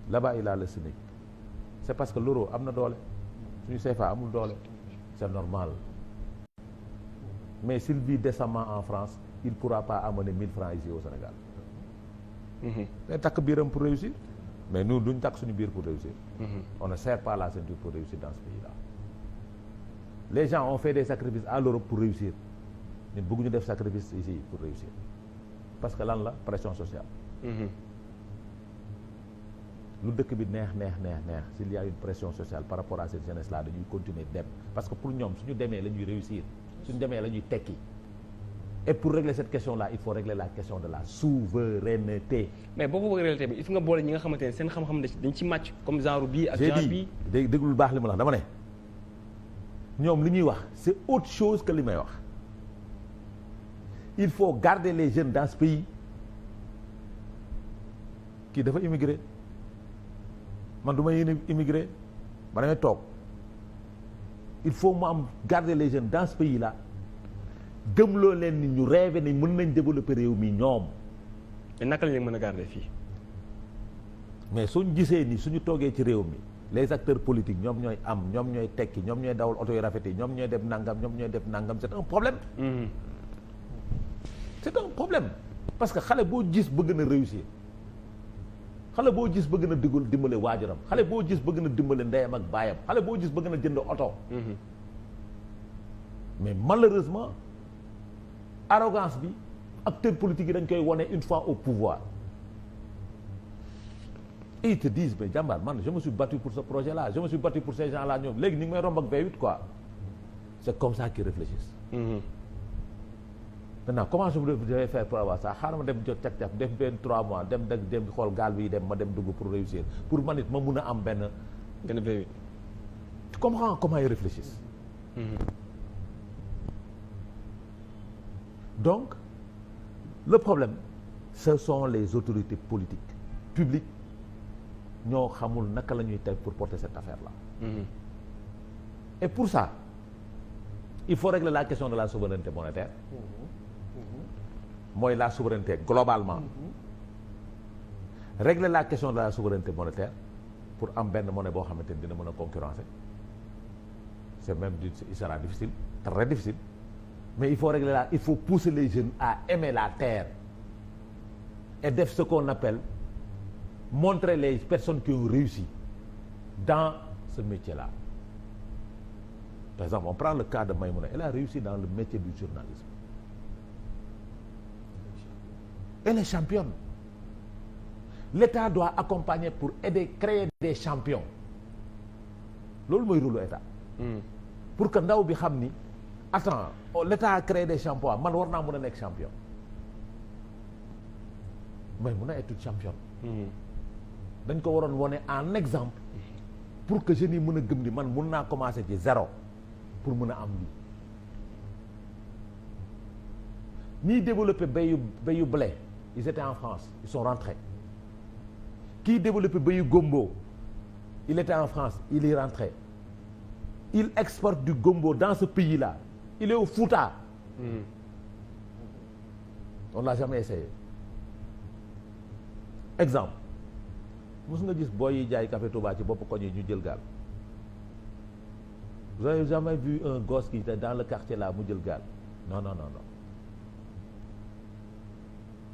là-bas il a le SMIC c'est parce que l'euro am na doole suñu CFA amul doole c'est normal mais s'il vit décemment en France il pourra pas amener 1000 francs ici au Sénégal mais takk biiram pour réussir mais nous duñ takk suñu biir pour réussir on ne serre pas la ceinture pour réussir dans ce pays-là. Les gens ont fait des sacrifices à l'Europe pour réussir ñun bëgguñu def sacrifice ici pour réussir parce que lan la pression sociale. lu dëkk bi neex s'il y a une pression sociale par rapport à cette jeunesse là dañuy continuer dem parce que pour ñoom suñu demee la ñuy réussir suñu demee la ñuy tekki et pour régler cette question là il faut régler la question de la souveraineté. mais boo ko régler bi il faut nga boole ñi nga xamante ne seen xam-xam dañ ci màcc comme genre bii ak genre bii. j'ai dit déglu lu baax li ma la dama ne. ñoom li ñuy wax c'est autre chose que li may wax il faut garder les jeunes dans ce pays kii dafa immigré man du may immigré ba damay toog il faut mu am garder les jeunes dans ce pays là gëmloo leen ni ñu rêvé ni mën nañ développer réew mi ñoom. mais naka lañ leen mën a garder fii. mais suñ gisee ni suñu toogee ci réew mi. les acteurs politiques ñoom ñooy am ñoom ñooy tekki ñoom ñooy dawal oto yu rafet yi ñoom ñooy def nangam c'est un problème. C'est un problème parce que xale boo gis bëgg na réussir xale boo gis bëgg na dimbale waajuram xale boo gis bëgg na dimbale ndeyam ak baayam xale boo gis bëgg na jënd oto. mais malheureusement arrogance bi acteurs politiques yi dañ koy wone une fois au pouvoir. Et ils te disent mais jàmbaar man je me suis battu pour ce projet là je me suis battu pour ces gens là ñoom léegi ñu ngi may romb ak V8 quoi c'est comme ça qu'ils réfléchissent. Maintenant comment je vais faire pour avoir ça xaaral ma dem jot cak-cak def benn 3 mois dem xool gaal bi dem ma dem dugg pour réussir pour man it ma mun a am benn V8. Tu comprends comment ils réfléchissent. Donc le problème ce sont les autorités politiques publiques ñoo xamul naka la ñuy teg pour porter cette affaire-là. Et pour ça il faut régler la question de la souveraineté monétaire. mooy la souveraineté globalement. Régler la question de la souveraineté monétaire pour am benn monnaie boo xamante ni dina mën a concurrencer c'est même il sera difficile très difficile mais il faut régler il faut pousser les jeunes à aimer la terre et def ce qu'on appelle montrer les personnes qui ont réussi dans ce métier-là. Par exemple, on prend le cas de Maïmouna, elle a réussi dans le métier du journalisme. Elle est championne. L'État doit accompagner pour aider, créer des champions. loolu mooy rôle État. Pour que ndaw bi xam ni attends l'État a créé des champions man war naa mën a nekk champion. Maïmouna est une championne. dañ ko waroon wone en exemple pour que jeunes yi mën a gëm ni man mun naa commencer ci zéro pour mën a am lii. ñiy développé bayu blé ils étaient en France ils sont rentrés. Kii développé bayu gombo il était en France il est rentré. Il exporte du gombo dans ce pays-là il est au Fouta. On l'a jamais essayé. exemple mos nga gis booy yi jaay café Touba ci bopp koñ yi ñu jël gaal. Vous avez jamais vu un gosse qui était dans le quartier là mu jël gaal non non non non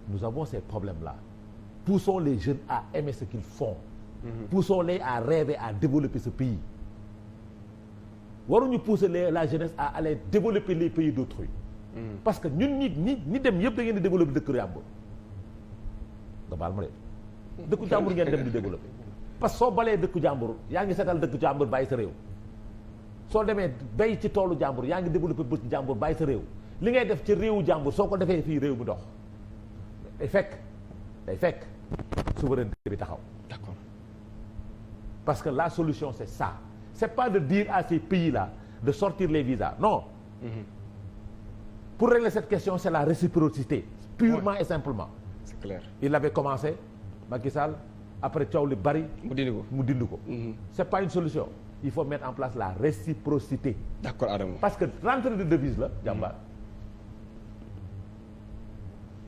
nous avons ces problèmes là poussons les jeunes à aimer ce qu'ils font. Poussons-les à rêver à développer ce pays. waruñu pousser la jeunesse à aller développer les pays d'autrui. Parce que ñun ñi dem yëpp da ngeen di développer dëkk jàmbur nga baal ma de dëkku jàmbur ngeen dem di développer parce que soo balee dëkku jàmbur yaa ngi setal dëkku jàmbur bàyyi sa réew. soo demee bay ci toolu jàmbur yaa ngi développé bët jàmbur bàyyi sa réew li ngay def ci réewu jàmbur soo ko defee fii réew mi dox day fekk souveraineté bi taxaw. D'accord. Parce que la solution c'est ça c'est pas de dire à ces pays-là de sortir les visas non. Pour régler cette question c'est la réciprocité purement et simplement. C'est clair. Il avait commencé Macky Sall après coow li bari. mu dindi ko. C'est pas une solution. Il faut mettre en place la réciprocité. D'accord, Adama. Parce que rentrée de devise la jàmbaar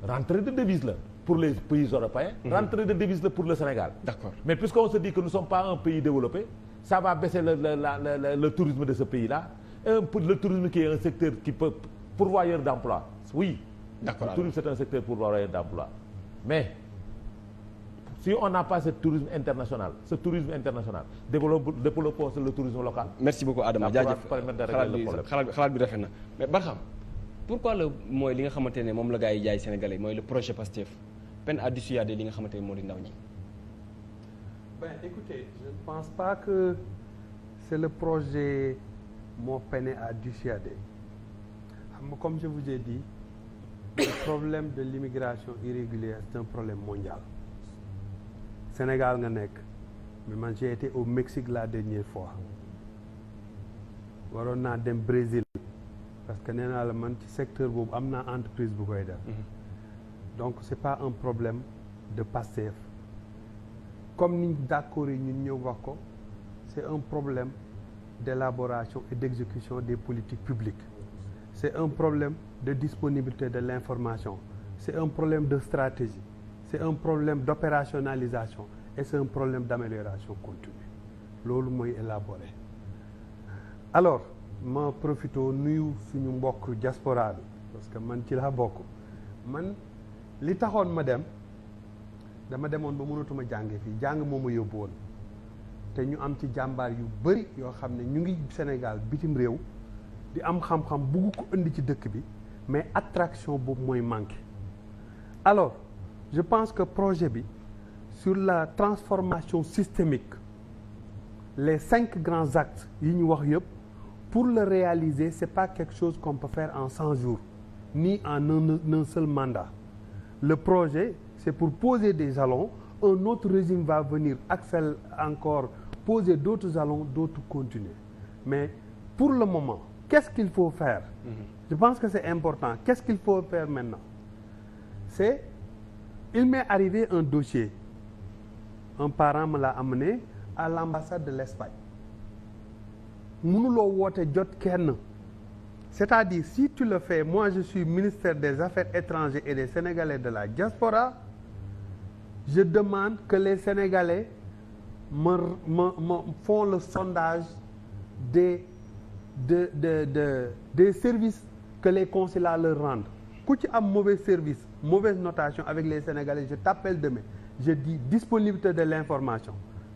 rentrée de devise la pour les pays européens. Rentrée de devise la pour le Sénégal. D'accord. Mais puisqu'on se dit que nous ne sommes pas un pays développé ça va baisser le tourisme de ce pays-là. Le tourisme qui est un secteur qui peut pourvoyeur d'emploi. Oui. D'accord. Le tourisme c'est un secteur pourvoyeur d'emploi. Mais si on n'a pas ce tourisme international développons le tourisme local. Merci beaucoup Adama jaajëf xalaat bi rafet na mais Barham pourquoi mooy li nga xamante ne moom la gars yi jaay sénégalais mooy le projet Pastef peine à dissuader li nga xamante ne moo di ndaw ñi. Ben écoutez je ne pense pas que c'est le projet moo peine à dissuader xam nga comme je vous ai dit le problème de l'immigration irrégulière c'est un problème mondial. Sénégal nga nekk mais man j'ai été au Mexique la dernière fois waroon naa dem Brésil parce que nee naa la man ci secteur boobu am naa entreprise bu koy def donc c'est pas un problème de Pastef comme niñ d'accord yi ñun ñëw wax ko c'est un problème d'élaboration et d'exécution des politiques publiques c'est un problème de disponibilité de l'information c'est un problème de stratégie c'est un problème d'opérationnalisation et c'est un problème d'amélioration continue loolu mooy élaboré alors ma profito nuyu suñu mbokk diaspora bi parce que man ci laa bokk man li taxoon ma dama demoon ba mënatuma jànge fii jàng moo ma yóbbu woon te ñu am ci jàmbaar yu bari yoo xam ne ñu ngi Sénégal bitim réew di am xam-xam bugg ko indi ci dëkk bi mais attraction boobu mooy manqué alors je pense que projet bi sur la transformation systémique les 5 grands axes yi ñu wax yëpp pour le réaliser c'est pas quelque chose qu'on peut faire en 100 jours ni en un seul mandat le projet c'est pour poser des jalons un autre régime va venir accélérer encore poser d'autres jalons d'autres continuer mais pour le moment qu'est-ce qu'il faut faire je pense que c'est important qu'est-ce qu'il faut faire maintenant c'est il m'est arrivé un dossier un parent me l'a amené à l'ambassade de l'Espagne mënuloo woote jot kenn c'est-à-dire si tu le fais moi je suis ministère des Affaires étrangères et des Sénégalais de la diaspora je demande que les Sénégalais me font le sondage des services que les consulats leur rendent ku ci am mauvais service mauvaise notation avec les Sénégalais je t'appelle demain je dis disponibilité de l'information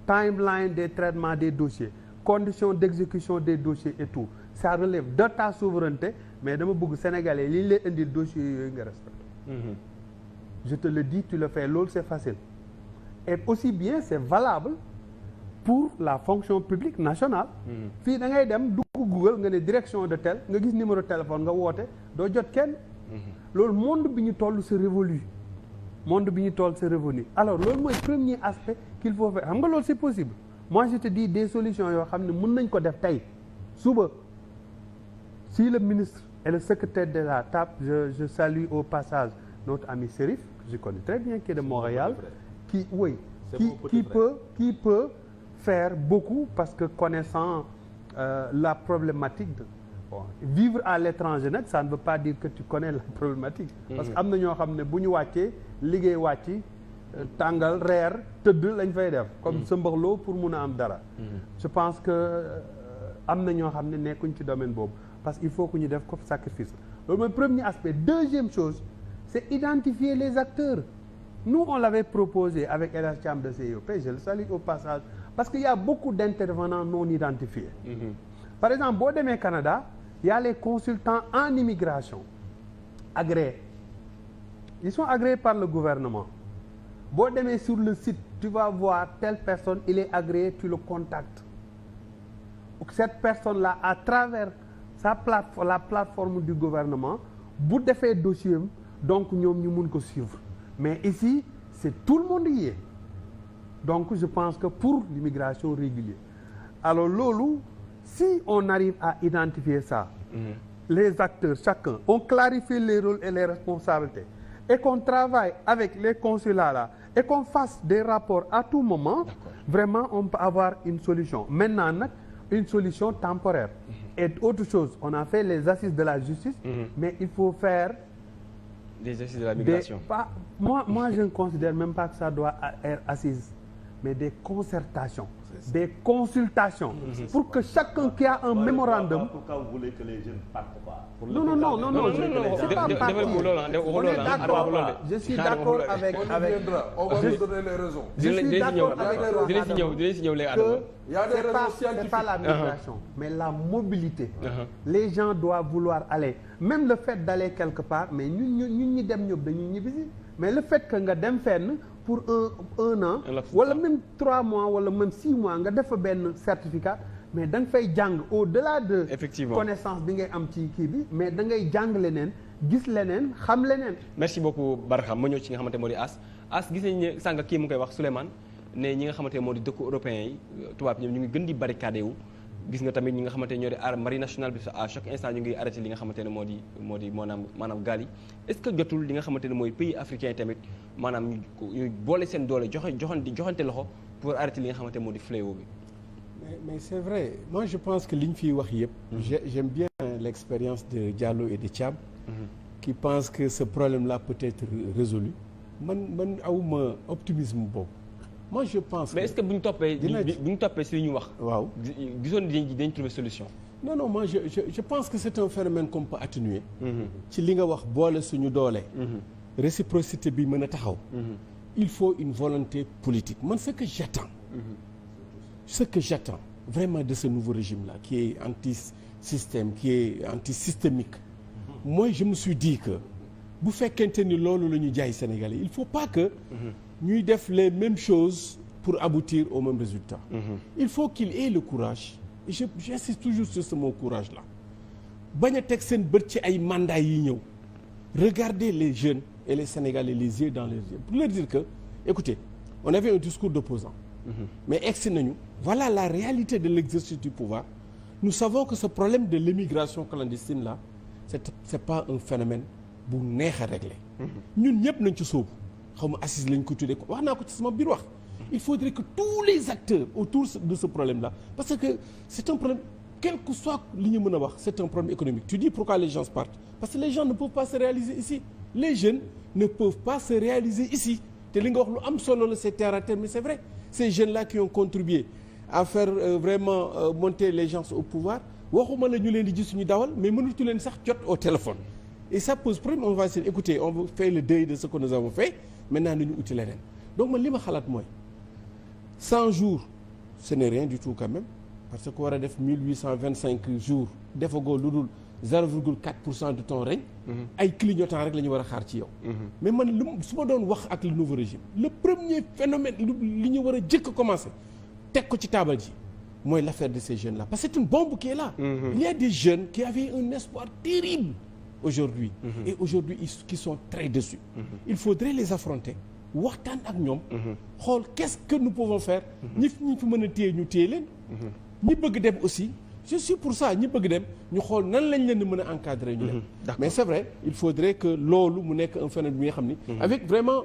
timeline des traitements des dossiers conditions d'exécution des dossiers et tout ça relève de ta souveraineté mais dama bëgg Sénégalais li ñu lay indil dossiers yooyu nga respecté je te le dis tu le fais loolu c'est facile et aussi bien c'est valable pour la fonction publique nationale fii da ngay dem dugg Google nga ne direction de tel nga gis numéro téléphone nga woote doo jot kenn loolu monde bi ñu toll c'est révolu monde bi ñu toll c'est révolu alors loolu mooy premier aspect qu'il faut faire xam nga loolu c'est possible moi je te dis des solutions yoo xam ne mën nañ ko def tey suba si le ministre et le secrétaire de la TAP je salue au passage notre ami Serif que je connais très bien qui est de Montréal qui peut faire beaucoup parce que connaissant la problématique vivre à l'étranger nag ça ne veut pas dire que tu connais la problématique parce que am na ñoo xam ne bu ñu wàccee liggéey wàcci tàngal reer tëdd lañ fay def comme sa mbaxloo pour mun a am dara je pense que am na ñoo xam ne nekkuñ ci domaine boobu parce que il faut que ñu def ko sacrifice loolu mooy premier aspect. Deuxième chose c'est identifier les acteurs. Nous on l'avait proposé avec El Hadj Thiam de CIOP, je le salue au passage parce qu'il y a beaucoup d'intervenants non identifiés. Par exemple boo demee Canada il y a les consultants en immigration agréés. Ils sont agréés par le gouvernement. Boo demee sur le site tu vas voir telle personne il est agréé, tu le contactes. Cette personne-là à travers la plateforme du gouvernement bu defee dossier am donc ñoom ñu mun ko suivre. Mais ici c'est tout le monde y est. Donc je pense que pour l'immigration régulière alors loolu si on arrive à identifier ça les acteurs chacun on clarifie les rôles et les responsabilités et qu'on travaille avec les consulats là et qu'on fasse des rapports à tout moment vraiment on peut avoir une solution. Maintenant nag une solution temporaire et autre chose on a fait les assises de la justice mais il faut faire des assises de la migration. Moi je ne considère même pas que ça doit être assise mais des concertations, des consultations pour que chacun qui a un mémorandum. Pourquoi vous voulez que les jeunes partent pas? Non, c'est pas parti. On est d'accord. Je suis d'accord avec. On va vous donner les raisons. Je suis d'accord avec que Il y a des raisons scientifiques. c'est pas la migration, mais la mobilité. Les gens doivent vouloir aller. Même le fait d'aller quelque part, mais ñun ñi dem ñëpp dañuy ñibbisi. Mais le fait que nga dem fenn pour un an wala même 3 mois wala même 6 mois nga def fa benn certificat mais da nga fay jàng au-delà de connaissance bi ngay am ci kii bi mais da ngay jàng leneen gis leneen xam leneen. Merci beaucoup Barham ma ñëw ci nga xamante moo di As gis nañ ne sànq kii mu koy wax Souleymane ne ñi nga xamante moo di dëkku européens yi tubaab ñoom ñu ngi gën di barricadé wu gis nga tamit ñi nga xamante ñoo di marine nationale bi à chaque instant ñu ngi arrêté li nga xamante ne moo di maanaam gaal yi est-ce que jotul li nga xamante ne mooy pays africains yi tamit maanaam ñu boole seen doole joxante loxo pour arrêter li nga xamante ne moo di fléau bi. mais c'est vrai moi je pense que li ñu fiy wax yëpp. j'aime bien l'expérience de Diallo et de Thiam. qui pensent que ce problème-là peut être résolu. man awuma optimisme boobu. moi je pense mais est-ce que bu ñu toppee si li ñu wax. waaw gisoon dañ trouver solution. non moi je pense que c'est un phénomène qu'on peut atténuer. ci li nga wax boole suñu doole. réciprocité bi mën a taxaw. il faut une volonté politique man ce que j'attends vraiment de ce nouveau régime-là qui est anti-système qui est anti-systémique. moi je me suis dit que bu fekkente ni loolu la ñu jaay Sénégalais il faut pas que. ñuy def les mêmes choses pour aboutir au même résultat. Il faut qu'il ait le courage et j'insiste toujours sur ce mot courage là bañ a teg seen bët ci ay mandats yi ñëw regarder les jeunes et les Sénégalais les yeux dans les yeux pour leur dire que écoutez on avait un discours d'opposant mais egsi nañu voilà la réalité de l'exercice du pouvoir nous savons que ce problème de l'immigration clandestine là c'est pas un phénomène bu neex a régler ñun ñëpp nañ ci sóobu xaw ma assise lañ ko tuddee ko wax naa ko ci sama biir wax il faudrait que tous les acteurs autour de ce problème-là parce que c'est un problème quel que soit li ñu mën a wax c'est un problème économique tu dis pourquoi les gens partent parce que les gens ne peuvent pas se réaliser ici les jeunes ne peuvent pas se réaliser ici te li nga wax lu am solo la c'est terre à terre mais c'est vrai ces jeunes-là qui ont contribué à faire vraiment monter les gens au pouvoir waxuma la ñu leen di gis suñu dawal mais mënatu leen sax jot au téléphone et ça pose problème on va se dire écoutez on fait le deuil de ce que nous avons fait maintenant nañu uti leneen donc man li ma xalaat mooy 100 jours ce n'est rien du tout quand même parce que war a def 1825 jours defagoo lu dul 0,4% de ton règne ay clignotants rek la ñu war a xaar ci yow mais man lu su ma doon wax ak le nouveau régime le premier phénomène li ñu war a jëkk commencer teg ko ci taabal ji mooy l'affaire de ces jeunes là parce que c'est une bombe qui est là il y a des jeunes qui avaient un espoir terrible aujourd'hui et aujourd'hui qui sont très déçus il faudrait les affronter waxtaan ak ñoom xool qu'est-ce que nous pouvons faire ñi fi mën a téye ñu téye leen ñi bëgg dem aussi je suis pour ça ñi bëgg dem ñu xool nan lañ leen di mën a encadrer ñu dem mais c'est vrai il faudrait que loolu mu nekk un phénomène bi nga xam ni avec vraiment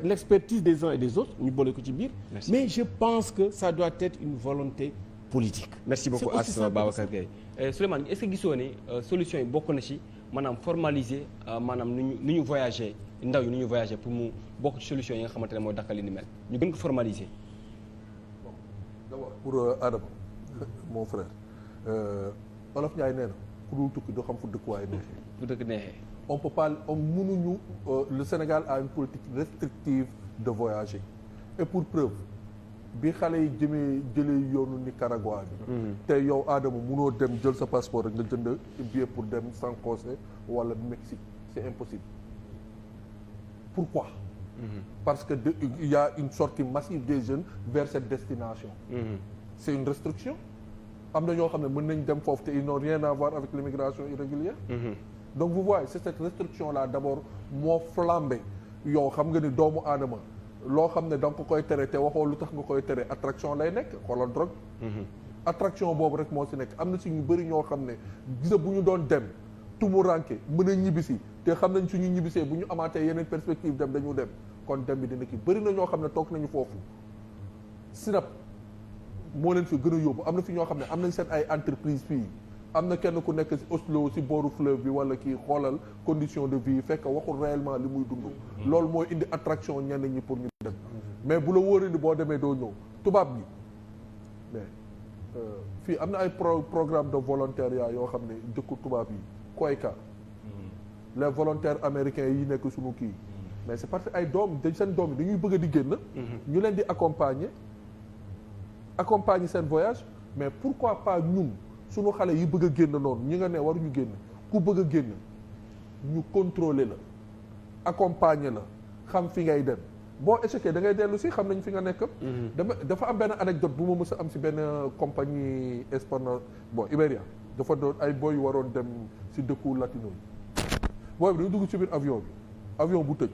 l'expertise des uns et des autres ñu boole ko ci biir mais je pense que ça doit être une volonté politique. Merci beaucoup As Babacar Gueye Souleymane est-ce que gisoo ne solution yi bokk na ci maanaam formaliser maanaam nu ñu voyager ndaw yi nu ñu voyager pour mu bokk ci solution yi nga xamante ne mooy dakkal li ni mel ñu gën ko formaliser. d'abord pour Adama mon frère Olof Ndiaye nee na ku dul tukki doo xam fu dëkkuwaay neexee. bu dëkk neexee. on peut pas mënuñu le Sénégal a une politique restrictive de voyager et pour preuve bi xale yi jëlee yoonu Nicaragua bi. te yow Adama mënoo dem jël sa passeport rek nga jënd billet pour dem San José wala Mexique c'est impossible. Pourquoi? Parce que il y a une sortie massive des jeunes vers cette destination. C'est une restriction. am na ñoo xam ne mën nañ dem foofu te ils n'ont rien à voir avec l'immigration irrégulière. Donc vous voyez c'est cette restriction là d'abord moo flambé yow xam nga ni doomu aadama loo xam ne da nga ko koy tere te waxoo lu tax nga koy tere attraction lay nekk xoolal drogue. attraction boobu rek moo si nekk am na si ñu bëri ñoo xam ne gisa bu ñu doon dem tumuranke mën a ñibbisi te xam nañ suñu ñibbisee bu ñu amaatee yeneen perspective dem dañu dem kon dem bi dina kii bëri na ñoo xam ne toog nañu foofu sinap moo leen fi gën a yóbbu am na fi ñoo xam ne am nañ seen ay entreprise fii am na kenn ku nekk si Oslo si booru fleuve bi wala kii xoolal condition de vie fekk waxul réellement li muy dund loolu mooy indi attraction ñenn ñi pour ñu dem mais bu la wóoree ni boo demee doo ñëw tubaab bi mais fii am na ay programme de volontariat yoo xam ne dëkku tubaab yi Koyka les volontaires américains yi nekk suñu kii mais c'est parce que ay doom seen doom yi dañuy bëgg a di génn ñu leen di accompagner seen voyage mais pourquoi pas ñun suñu xale yi bëgg a génn noonu ñi nga ne waruñu génn ku bëgg a génn ñu contrôler la accompagner la xam fi ngay dem boo échecé da ngay dellu si xam nañ fi nga nekk dafa am benn anecdote bu ma mës a am si benn compagnie espagnole bon Iberia dafa doon ay boy yu waroon dem si dëkku latino yi booy bi dañu dugg ci biir avion bi avion bu tëj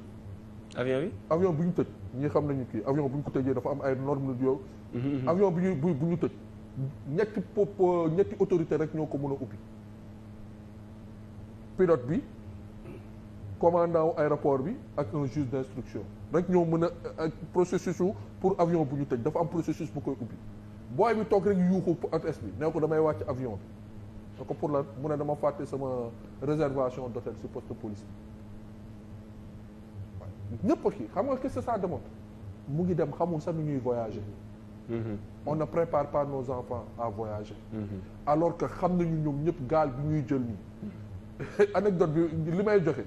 avion bu ñu tëj ñi xam nañu kii avion bu ñu ko tëjee dafa am ay normes yow avion bu ñu tëj ñetti autorité rek ñoo ko mën a ubbi pilote bi commandant wu aéroport bi ak un juge d'instruction rek ñoo mën a processus pour avion bu ñu tëj dafa am processus bu koy ubbi booy bi toog rek yuuxu hôtesse bi nee ko damay wàcc avion bi da ko pour lan mu ne dama fàtte sama réservation d'hôtel ci poste de police ñëpp kii xam nga qu'est-ce que ça démontre mu ngi dem xamul sax nu ñuy voyager on ne prépare pas nos enfants à voyager alors que xam nañu ñoom ñëpp gaal bi ñuy jël nii anecdote bi li may joxe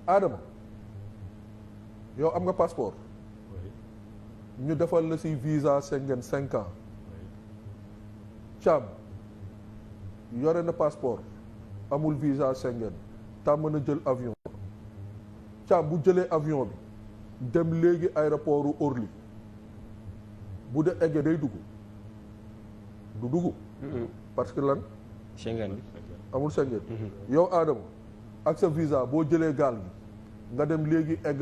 Adama yow am nga passeport ñu defal la ci visa Schengen 5 ans Thiam yore na passeport amul visa Schengen tàmm na jël avion Thiam bu jëlee avion bi dem léegi aéroport Orly bu dee eggee day dugg du dugg parce que lan Schengen bi amul Schengen yow Adama ak sa visa boo jëlee gaal gi nga dem léegi egg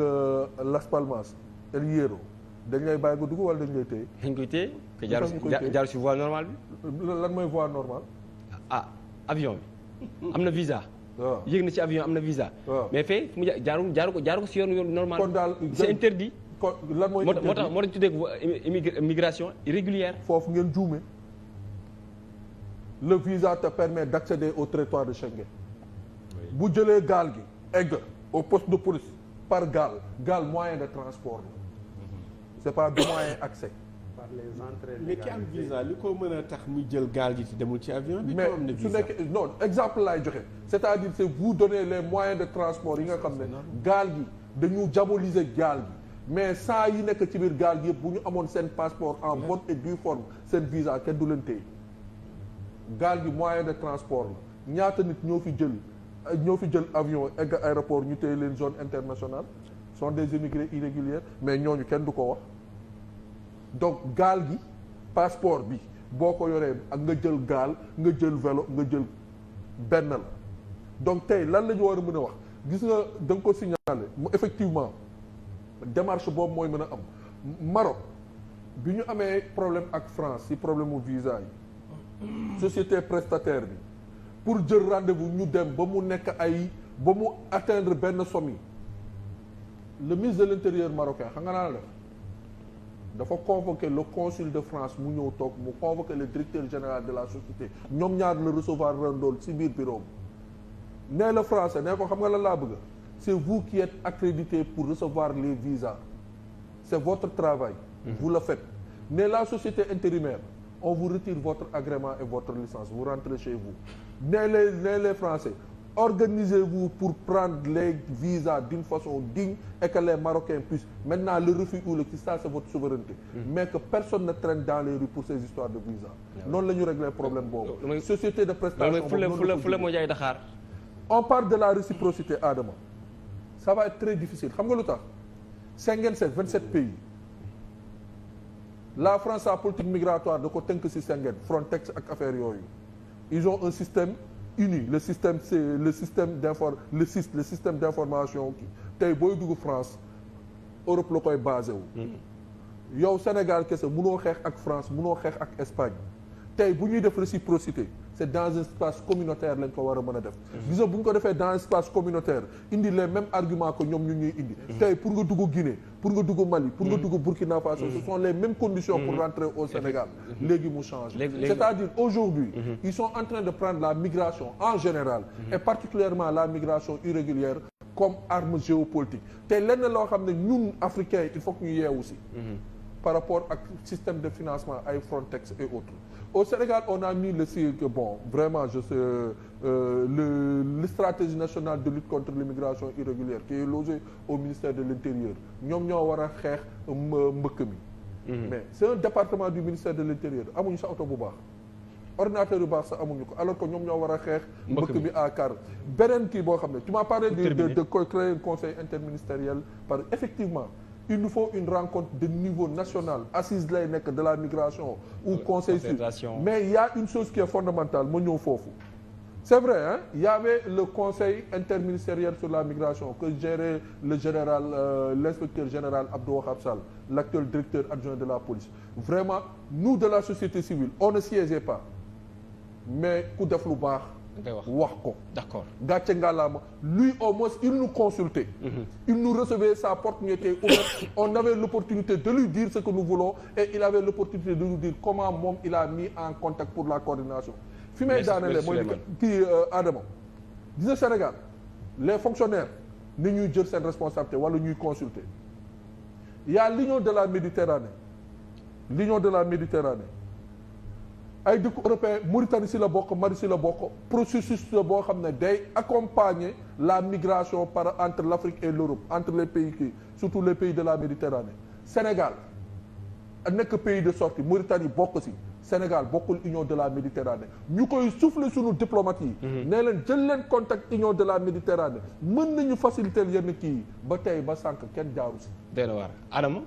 Las Palmas El Hierro dañ lay bàyyi nga dugg wala dañ lay téye dañ koy téye que jaar si voie normale bi lan mooy voie normale avion bi am na visa waaw yéeg na ci avion am na visa mais fee fu mu jaaru ko si yoon normal kon daal c'est interdit kon lan mooy moo tax tuddee ko immigration irrégulière foofu ngeen juume le visa te permet d'accéder au territoire de Schengen bu jëlee gaal gi egg au poste de police par gaal moyen de transport la c'est pas de moyen accès par les entrées mais ki am visa li ko mën a tax muy jël gaal gi ci demul ci avion bi mais am na su visa nekkee non exemple laay joxe c'est-à-dire c'est vous donner les moyens de transport yi nga xam ne gaal gi dañu diaboliser gaal gi mais saa yi nekk ci biir gaal gi yëpp bu ñu amoon seen passeport en bonne et due forme seen visa kenn du leen téye gaal gi moyen de transport la ñaata nit ñoo fi jël avion egg aéroport ñu téye leen zone internationale sont des immigrés irréguliers mais ñooñu kenn du ko wax donc gaal gi passeport bi boo ko yoree ak nga jël gaal nga jël vélo nga jël benn la donc tey lan la ñu war a mën a wax gis nga da nga ko signaler mu effectivement démarche boobu mooy mën a am Maroc bi ñu amee problème ak France ci problème mu visa yi société prestataire bi pour jël rendez-vous ñu dem ba mu nekk ba mu atteindre benn somme yi le ministre de l'intérieur marocain xam nga naa la def dafa convoquer le consul de France mu ñëw toog mu convoquer le directeur général de la société ñoom ñaar la recevoir randool ci biir bureau nee la français nee ko xam nga lan laa bëgg c'est vous qui êtes accrédité pour recevoir les visas c'est votre travail vous le faites nee la société intérimaire on vous retire votre agrément et votre licence vous rentrez chez vous nee les français organisez-vous pour prendre les visas d'une façon digne et que les Marocains puissent maintenant le refus ou le ça c'est votre souveraineté mais que personne ne traîne dans les rues pour ces histoires de visa noonu la ñu régler problème boobu société de prestation fu la moo jaay Dakar on parle de la réciprocité Adama ça va être très difficile xam nga lu tax Schengen c'est 27 pays la France sa politique migratoire da ko tënk ci Schengen Frontex ak affaire yooyu ils ont un système uni le système c'est le système d'information tey booy dugg France Europe la koy basé wu yow Sénégal kese munoo xeex ak France munoo xeex ak Espagne tey bu ñuy def réciprocité c'est dans un espace communautaire lañ ko war a mën a def gis nga bu ñu ko defee dans un espace communautaire indi les mêmes arguments que ñoom ñu ñuy indi tey pour nga dugg Guinée pour nga dugg Mali pour nga dugg Burkina Faso ce sont les mêmes conditions pour rentrer au Sénégal léegi mu change c'est-à-dire aujourd'hui ils sont en train de prendre la migration en général et particulièrement la migration irrégulière comme arme géopolitique te lenn loo xam ne ñun africains il faut que ñu yeewu si par rapport ak système de financement ay Frontex et autres au Sénégal on a mis le cycle bon vraiment je sais le stratégie nationale de lutte contre l'immigration irrégulière qui est logée au ministère de l'Intérieur ñoom ñoo war a xeex mbëkk mi mais c'est un département du ministère de l'Intérieur amuñu sa oto bu baax ordinateur yu baax sax amuñu ko alors que ñoom ñoo war a xeex mbëkk mi à car beneen kii boo xam ne tu m'as parlé de créer un conseil interministériel par effectivement il nous faut une rencontre de niveau national assise lay nekk de la migration ou conseil sud mais il y a une chose qui est fondamentale ma ñëw foofu c'est vrai hein il y avait le conseil interministériel sur la migration que gérait le général l'inspecteur général Abdou Wahab Sall l'actuel directeur adjoint de la police vraiment nous de la société civile on ne siégeait pas mais ku def lu baax wax ko d'accord gàcce ngàllaama lui au moins il nous consultait il nous recevait sa porte nous était ouverte on avait l'opportunité de lui dire ce que nous voulons et il avait l'opportunité de nous dire comment moom il a mis en contact pour la coordination fi may daanele mooy kii Adama gis nga Sénégal les fonctionnaires ni ñuy jël seen responsabilité wala ñuy consulter il y a l'union de la Méditerranée ay dëkk européen Mauritanie si la bokk Mali si la bokk processus la boo xam ne day accompagner la migration entre l'Afrique et l'Europe entre les pays qui surtout les pays de la Méditerranée Sénégal nekk pays de sortie Mauritanie bokk si Sénégal bokkul union de la Méditerranée ñu koy souffler sunu diplomate yi nee leen jël leen contact union de la Méditerranée mën nañu faciliter yenn kii yi ba tey ba sànq kenn jaaru si dena waar Adama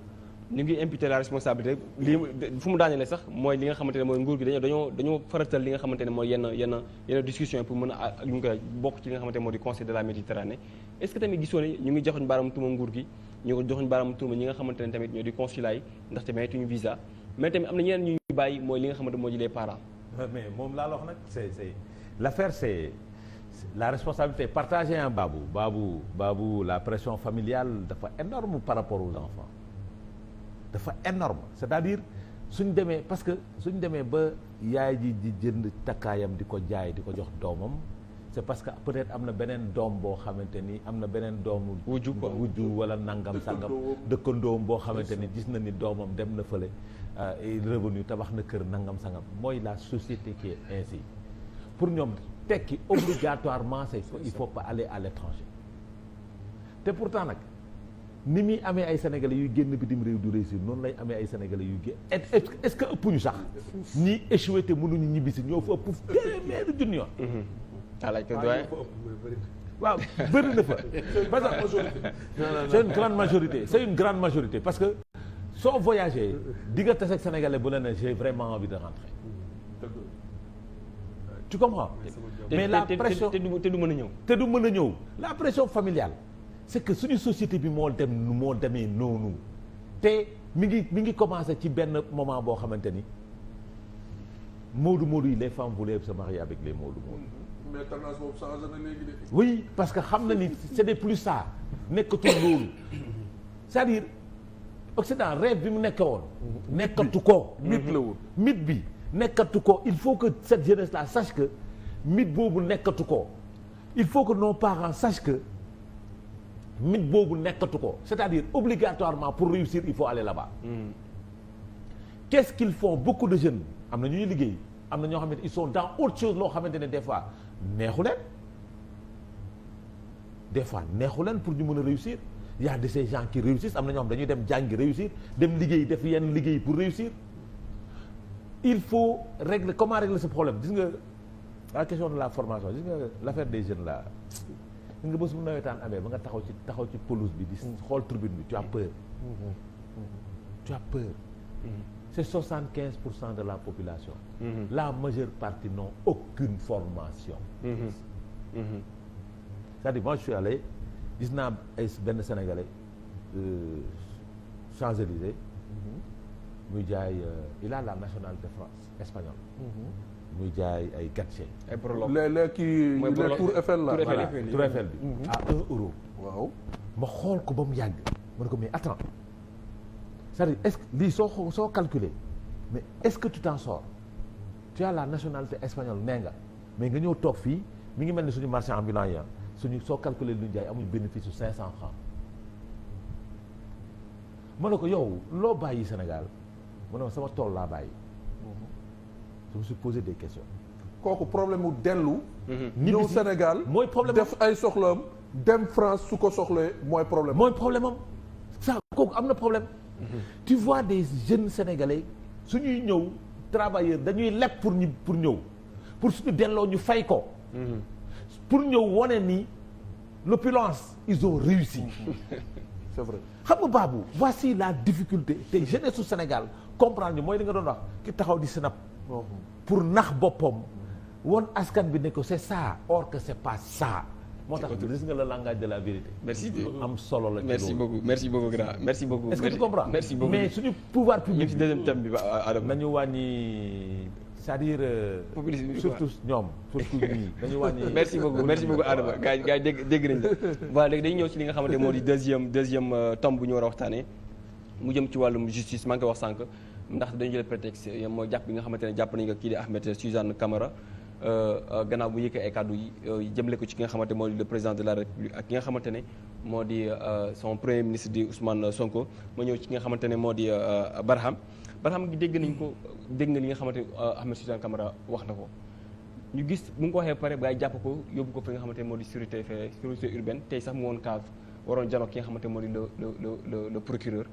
ñu ngi imputer la responsabilité lii fu mu daanelee sax mooy li nga xamante ne mooy nguur gi dañoo faratal li nga xamante ne mooy yenn discussion pour mën a ñu ngi koy bokk ci li nga xamante ne moo di conseil de la Méditerranée est-ce que tamit gisoo ne ñu ngi joxuñ baaraam tuuma nguur gi ñu ngi joxuñ baaraam tuuma ñi nga xamante ne tamit ñoo di consulat yi ndaxte maytuñu visa mais tamit am na ñeneen ñu ñuy bàyyi mooy li nga xamante moo di les parents mais moom laa la wax nag c'est l'affaire c'est la responsabilité partagée en Babou la pression familiale dafa énorme par rapport aux enfants dafa énorme c'est-à-dire suñ demee parce que suñ demee ba yaay ji di jënd takkaayam di ko jaay di ko jox doomam c'est parce que peut-être am na beneen doom boo xamante ni am na beneen doomu wujju wala nangam sangam dëkkandoom boo xamante ni gis na ni doomam dem na fële revenu tabax na kër nangam sangam mooy la société qui est ainsi pour ñoom tekki obligatoirement c'est il faut pas aller à l'étranger te pourtant nag ni muy amee ay sénégalais yuy génn bitim réew du réussir noonu lay amee ay sénégalais yuy génn est-ce que ëpp ñu sax ñii échoué te mënuñu ñibbisi ñoo fa ëpp téeméeri junni yoon. waaw bëri na fa parce que c'est une grande majorité parce que soo voyagé di nga tase ak sénégalais bu la ne j'ai vraiment envie de rentrer tu comprends mais la pression te du mën a ñëw te du mën a ñëw la pression familiale c'est que suñu société bi moo demee noonu te mi ngi commencé ci benn moment boo xamante ni Moodu yi les femmes voulaient se marier avec les Moodu. mais tendance boobu changé na léegi de. oui parce que xam na ni c'est des plus ça nekkatul loolu c'est-à-dire Occident rêve bi mu nekk woon. nekkatu ko. mythe la woon mythe bi nekkatu ko il faut que cette jeunesse là sache que mythe boobu nekkatu ko il faut que nos parents sachent que mythe boobu nekkatu ko c'est-à-dire obligatoirement pour réussir il faut aller là-bas. Qu'est-ce qu'ils font beaucoup de jeunes am na ñuy liggéey am na ñoo xamante ils sont dans autre chose loo xamante ne des fois neexu leen pour ñu mën a réussir il y a de ces gens qui réussissent am na ñoo xam dañuy dem jàngi réussir dem liggéey def yenn liggéey pour réussir. Il faut régler comment régler ce problème gis nga la question de la formation gis nga l'affaire des jeunes là gis nga bés bu nawetaan amee ba nga taxaw ci pelouse bi di xool tribune bi tu as peur. Tu as peur. C'est 75% de la population. La majeure partie n'ont aucune formation. C'est-à-dire moi je suis allé gis naa ay benn Sénégalais Champs-Élysées. muy jaay il a la nationalité espagnole. muy jaay ay gatché. ay prologue les kii les Tour Eiffel la. Tour Eiffel bi. à 1 euro. waaw. ma xool ko ba mu yàgg. ma ne ko mais attends c'est-à-dire est-ce que lii soo calculer mais est-ce que tu t'en sors tu as la nationalité espagnole nee nga mais nga ñëw toog fii mi ngi mel ni suñu marchand ambulant yi suñu soo calculer lu ñu jaay amuñ bénéfice su 500 francs. ma ne ko yow loo bàyyi Sénégal. mu ne sama tool laa bàyyi. je me suis posé des questions. kooku problème mu dellu. ñëw Sénégal mooy problème def ay soxlaam dem France su ko soxlee mooy problème. mooy problème am ça kooku am na problème. tu vois des jeunes sénégalais su ñuy ñëw travailleurs dañuy leb pour ñëw pour suñu delloo ñu fay ko. pour ñëw wane ni l'opulence ils ont réussi. c'est vrai. xam nga Babou voici la difficulté te jeunesse su Sénégal comprendre ni mooy li nga doon wax ki taxaw di snap pour nax boppam woon askan bi ne ko c'est ça or que c'est pas ça moo tax gis nga le langage de la vérité. merci am solo la. merci beaucoup grand merci beaucoup. est-ce que tu comprends merci beaucoup mais suñu pouvoir public. ñu ci deuxième thème bi Adama nañu wàññi c'est-à-dire. populisme bi surtout ñoom surtout ñii nañu wàññi. merci beaucoup Adama gars yi dégg nañ la. voilà léegi dañuy ñëw ci li nga xamante moo di deuxième tome bu ñu war a waxtaanee mu jëm ci wàllum justice maa ngi koy wax sànq ndax dañu jël prétexte mooy jàpp bi nga xamante ne jàpp nañu ko kii di Ahmed Suzanne Camara gannaaw bu yëkkee ay kàddu yi jëmale ko ci ki nga xamante moo di le président de la République ak ki nga xamante ne moo di son premier ministre di Ousmane Sonko ma ñëw ci ki nga xamante ne moo di Barham gi dégg nga li nga xamante Ahmed Suzanne Camara wax na ko ñu gis bu nga ko waxee pare ba jàpp ko yóbbu ko fi nga xamante moo di sécurité urbaine tey sax mu woon cave waroon janoo ki nga xamante moo di le procureur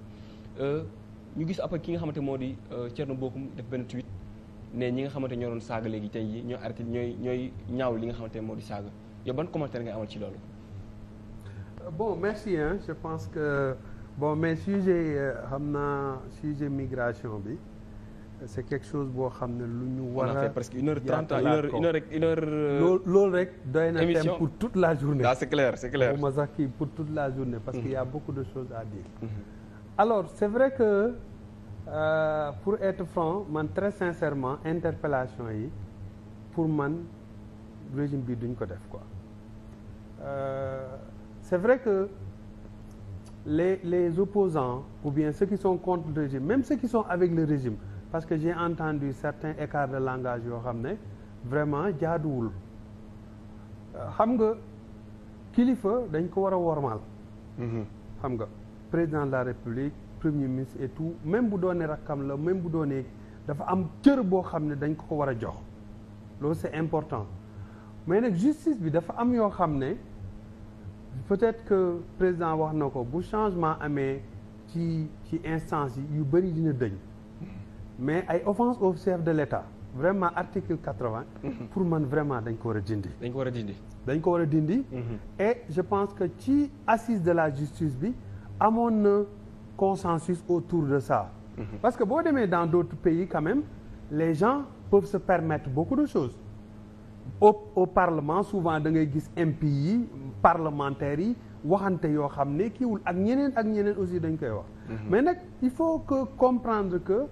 ñu gis après ki nga xamante moo di Thierno Bocoum def benn tweet ne ñi nga xamante ñoo doon saaga léegi tey jii ñooy arrêté ñooy ñaaw li nga xamante moo di saaga yow ban commentaire ngay amal ci loolu. Bon merci hein je pense que mais sujet xam naa sujet migration bi c'est quelque chose boo xam ne lu ñu war a. on a fait presque 1h30 une heure. loolu rek doy na émission thème pour toute la journée. ah c'est clair. ma sax kii pour toute la journée. parce qu'il y a beaucoup de choses à dire. Alors c'est vrai que pour être franc man très sincèrement interpellation yi pour man régime bi duñ ko def quoi. C'est vrai que les opposants ou bien ceux qui sont contre le régime même ceux qui sont avec le régime parce que j'ai entendu certains écarts de langage yoo xam ne vraiment jaaduwul xam nga kilifa dañ ko war a wormaal. xam nga président de la République premier ministre et tout même bu doonee rakkam la même bu doonee dafa am cër boo xam ne dañ ko war a jox loolu c'est important mais nag justice bi dafa am yoo xam ne peut-être que président wax na ko bu changement amee ci instance yi yu bëri dina dëñ mais ay offense au chef de l'État vraiment article 80 pour man vraiment dañ ko war a dindi dañ ko war a dindi et je pense que ci assise de la justice bi amoon na consensus autour de ça parce que boo demee dans d'autres pays quand même les gens peuvent se permettre beaucoup de choses au Parlement souvent da ngay gis MP yi parlementaires yi waxante yoo xam ne kiiwul ak ñeneen aussi dañ koy wax mais nag il faut que comprendre que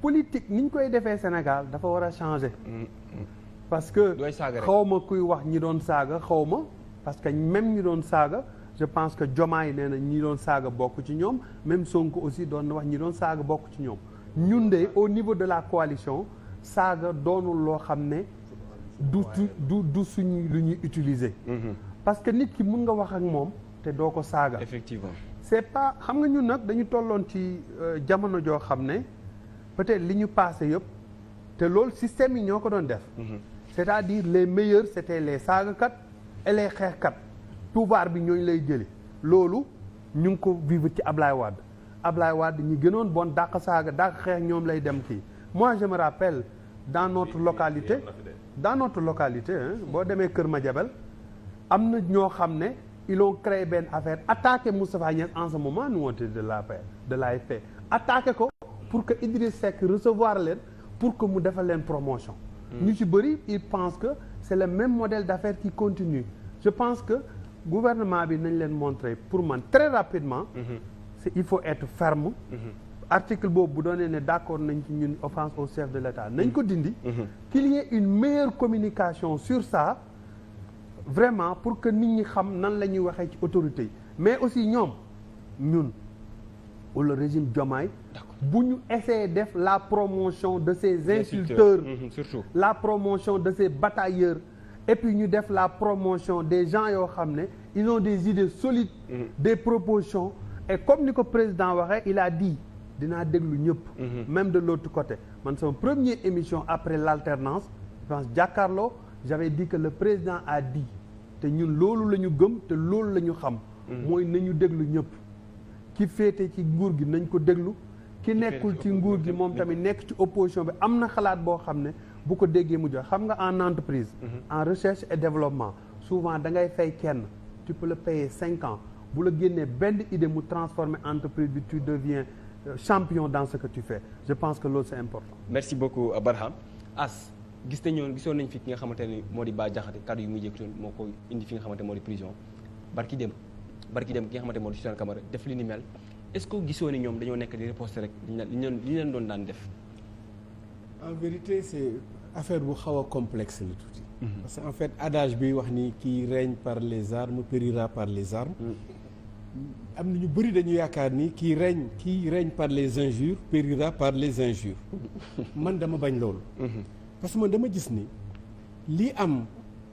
politique ni ñu koy defee Sénégal dafa war a changer parce que xawma kuy wax ñi doon saaga xawma parce que même ñi doon saaga je pense que Diomaye nee na ñi doon saaga bokk ci ñoom même Sonko aussi doon na wax ñi doon saaga bokk ci ñoom ñun de au niveau de la coalition saaga doonul loo xam ne du suñu lu ñuy utiliser. parce que nit ki mun nga wax ak moom te doo ko saaga. effectivement c'est pas xam nga ñun nag dañu tolloon ci jamono joo xam ne peut-être li ñu passé yëpp te loolu système yi ñoo ko doon def. c'est-à-dire les meilleurs c'était les saagakat et les xeexkat pouvoir bi ñooñu lay jëli loolu ñu ngi ko vivre ci Ablaye Wade ñi gënoon bon dàq saaga dàq xeex ñoom lay dem kii moi je me rappelle dans notre localité boo demee Kër Madiabel am na ñoo xam ne ils ont créé benn affaire attaqué Moustapha Niasse en ce moment nous on était de l'AFP attaqué ko pour que Idriss Seck recevoir leen pour que mu defal leen promotion ñu ci bëri ils pensent que c'est le même modèle d'affaires qui continue je pense que gouvernement bi nañ leen montrer pour man très rapidement il faut être ferme article boobu bu doonee ne d'accord nañ ci ñun offense au chef de l'État nañ ko dindi qu'il y ait une meilleure communication sur ça vraiment pour que nit ñi xam nan la ñuy waxee ci autorités yi mais aussi ñun ou le régime Diomaye bu ñu essayer def la promotion de ces insulteurs surtout la promotion de ces batailleurs et puis ñu def la promotion des gens yoo xam ne ils ont des idées solides des propositions et comme ni ko président waxee il a dit dinaa déglu ñëpp même de l'autre côté man sama première émission après l'alternance je pense jàkkaarloo j'avais dit que le président a dit te ñun loolu la ñu gëm te loolu la ñu xam mooy nañu déglu ñëpp ki féete ci nguur gi nañ ko déglu ki nekkul ci nguur gi moom tamit nekk ci opposition bi am na xalaat boo xam ne bu ko déggee mu jox xam nga en entreprise en recherche et développement souvent da ngay fay kenn tu peux le payer 5 ans bu la génnee benn idée mu transformer entreprise bi tu deviens champion dans ce que tu fais je pense que loolu c'est important. merci beaucoup Barham gisoon nañ fi ki nga xamante ne moo di Bah Diakhaté kaddu yu muy yëkkatoon moo ko indi fi nga xamante moo di prison barki dem ki nga xamante moo di Suzanne Camara def li ni mel est-ce que gisoo ni ñoom dañoo nekk di riposter rek li leen doon daan def. en vérité c'est affaire bu xaw a complexe la tuuti. parce que en fait adage bi wax ni qui règne par les armes périra par les armes. am na ñu bëri dañu yaakaar ni qui règne par les injures périra par les injures man dama bañ loolu. parce que man dama gis ni li am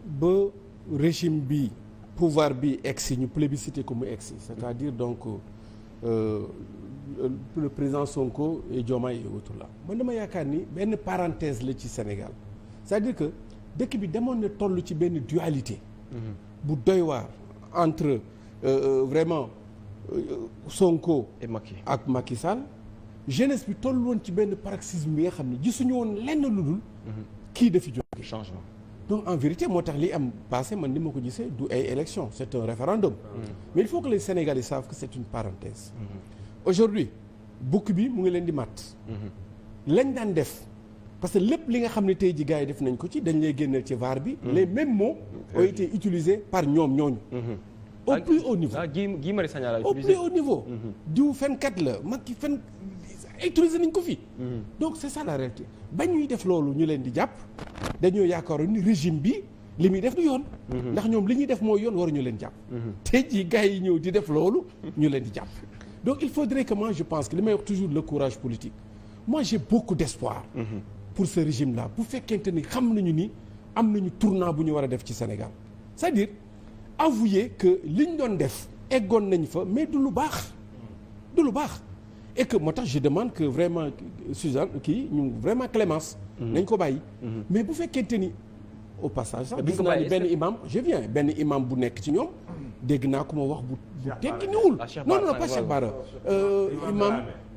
ba régime bi pouvoir bi egsi ñu plébiscité ko mu egsi c'est-à-dire donc le président Sonko et Diomaye et autres là man dama yaakaar ni benn parenthèse la ci Sénégal c'est-à-dire que dëkk bi demoon na toll ci benn dualité bu doy waar entre vraiment Sonko ak Macky Sall jeunesse bi toll woon ci benn paroxysme bi nga xam ne gisuñu woon lenn lu dul kii dafi jóge changement donc en vérité moo tax li am passé man ni ma ko gisee du ay élection c'est un référendum mais il faut que les Sénégalais savent que c'est une parenthèse aujourd'hui bukk bi mu ngi leen di matt lañ daan def parce que lépp li nga xam ne tey ji gars yi def nañ ko ci dañ lay génneel ci VAR bi les mêmes mots ont été utilisés par ñoom ñooñu au plus haut niveau Guy Marius Sagna la au plus haut niveau diw fenkat la Macky fen utilisé nañ ko fi donc c'est ça la réalité ba ñuy def loolu ñu leen di jàpp dañoo yaakaaroon ni régime bi li muy def du yoon ndax ñoom li ñuy def mooy yoon waruñu leen jàpp tey jii gars yi ñëw di def loolu ñu leen di jàpp donc il faudrait que moi je pense que li may wax toujours le courage politique moi j'ai beaucoup d'espoir pour ce régime là bu fekkente ni xam nañu ni am nañu tournant bu ñu war a def ci Sénégal c'est-à-dire avouer que liñ doon def eggoon nañ fa mais du lu baax et que moo tax je demande que vraiment Suzanne kii ñu vraiment clémence nañ ko bàyyi mais bu fekkente ni au passage sax gis naa ni benn imam bu nekk ci ñoom dégg naa ko ma wax bu tekki niwul non pas Cheikh Bara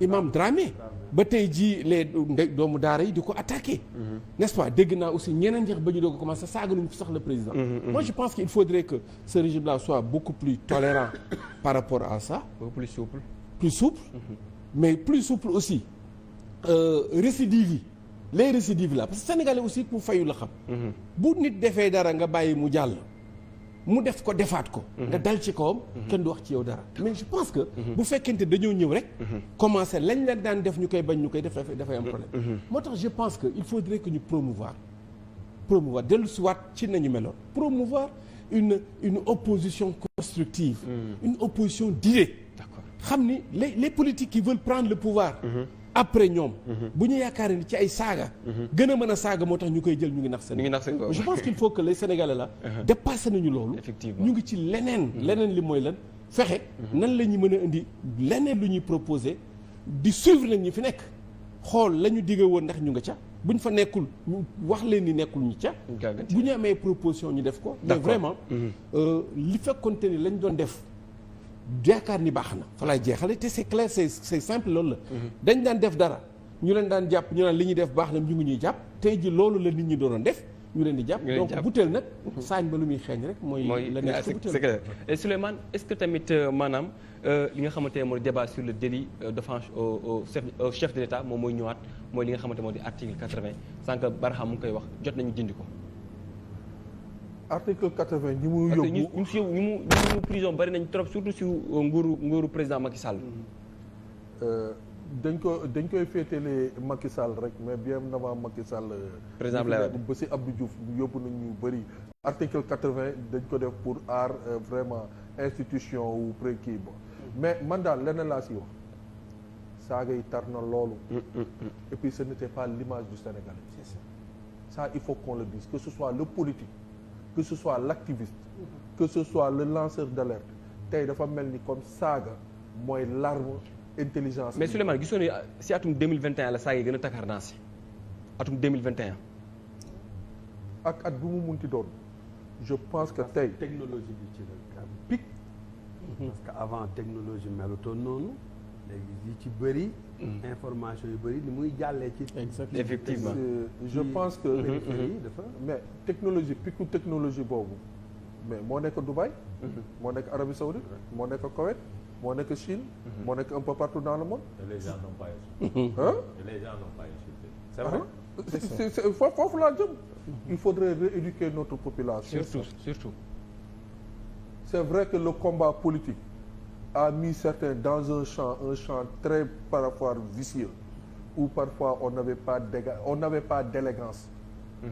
imam Dramé ba tey jii les doomu daara yi di ko attaqué n'est-ce pas dégg naa aussi ñeneen ñeex ba ñu doog a commencé saaga nañu sax le président moi je pense qu'il faudrait que ce régime là soit beaucoup plus tolérant par rapport à ça beaucoup plus souple mais plus souple aussi récidive yi les récidives là parce que sénégalais aussi ku fayu la xam bu nit defee dara nga bàyyi mu jàll mu def ko defaat ko nga dal ci kawam kenn du wax ci yow dara mais je pense que bu fekkente dañoo ñëw rek commencer lañ leen daan def ñu koy bañ ñu koy def dafay am problème moo tax je pense que il faudrait que ñu promouvoir dellu si waat ci nañu meloon promouvoir une opposition constructive une opposition d'idées xam ni les politiques qui veulent prendre le pouvoir après ñoom bu ñu yaakaar ni ci ay saaga gën a mën a saaga moo tax ñu koy jël ñu ngi nax seen je pense qu'il faut que les Sénégalais là dépassé nañu loolu effectivement ñu ngi ci leneen li mooy lan fexe nan la ñu mën a indi leneen lu ñuy proposer di suivre nag ñi fi nekk xool la ñu digge woon ndax ñu nga ca bu ñu fa nekkul ñu wax leen ni nekkul ñu ca bu ñu amee proposition ñu def ko mais vraiment li fekkonte ni lañ doon def yaakaar ni baax na fa laay jeexale te c'est clair c'est simple loolu la dañ daan def dara ñu leen daan jàpp ñu naan li ñuy def baax na ñu ngi ñuy jàpp tey ji loolu la nit ñi doon def ñu leen di jàpp donc butéel nag saañ ba lu muy xeeñ rek mooy la nekk butéel c'est clair et Souleymane est-ce que tamit maanaam li nga xamante ne mooy débat sur le délit d'offense au chef de l'État moom mooy ñëwaat mooy li nga xamante moo di article 80 sànq Barham mu ngi koy wax jot nañu dindi ko article 80 ñi muy yóbbu ñu mu prison bari nañ trop surtout si nguuru président Macky Sall dañ koy féetale Macky Sall rek mais bien avant Macky Sall président Abdoulaye Wade ba si Abdou Diouf yóbbu nañ ñu bëri article 80 dañ ko def pour aar vraiment institution wu pré kii ba mais man daal leneen laa si wax saaga yi tar na loolu et puis ce n'était pas l'image du Sénégalais ça il faut qu'on le dise que ce soit le politique que ce soit l'activiste que ce soit le lanceur d'alerte tey dafa mel ni comme saaga mooy l'arme intelligence. mais Souleymane gisoon ni si atum 2021 la saaga yi gën a takar naa si atum 2021 ak at bu mu munti doon je pense que tey technologie bi ci la pic parce que avant technologie melutoon noonu léegi yi ci bëri information yu bëri ni muy jàllee ci effectivement je pense que yi dafa mais technologie picu technologie boobu mais moo nekk Dubaï moo nekk Arabie Saoudite moo nekk Koweït moo nekk Chine moo nekk un peu partout dans le monde Et les gens n'ont pas insulté. hein Et les gens n'ont pas insulté. C'est vrai. c'est foofu laa jëm il faudrait rééduquer notre population surtout c'est vrai que le combat politique a mis certains dans un champ très parfois vicieux où parfois on n'avait pas d'élégance.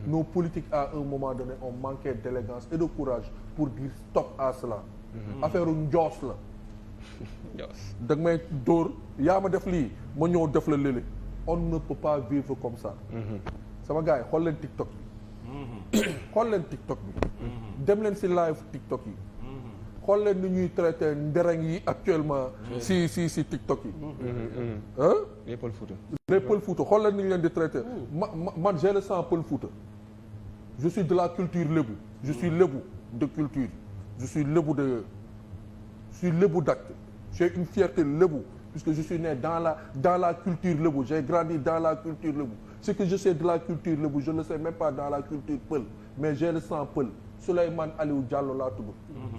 Nos politiques à un moment donné ont manqué d'élégance et de courage pour dire stop à cela. Affaire njoos la. da nga may dóor yaa ma def lii ma ñëw def la léeg on ne peut pas vivre comme ça. sama gars yi xool leen TikTok bi. xool leen TikTok bi. dem leen si live TikTok yi. xool leen ni ñuy traité ndereng yi actuellement. si TikTok yi. les Pël Fouta. les Pël Fouta xool leen ni ñu leen di traité man j'ai le sang Pël Fouta. je suis de la culture lébu. je suis lébu de culture. je suis lébu d'acte. j'ai une fierté lébu puisque je suis né dans la culture lébu j'ai grandi dans la culture lébu ce que je sais de la culture lébu je ne sais même pas dans la culture pël mais j'ai le sang pël Souleymane Aliou Diallo laa tudd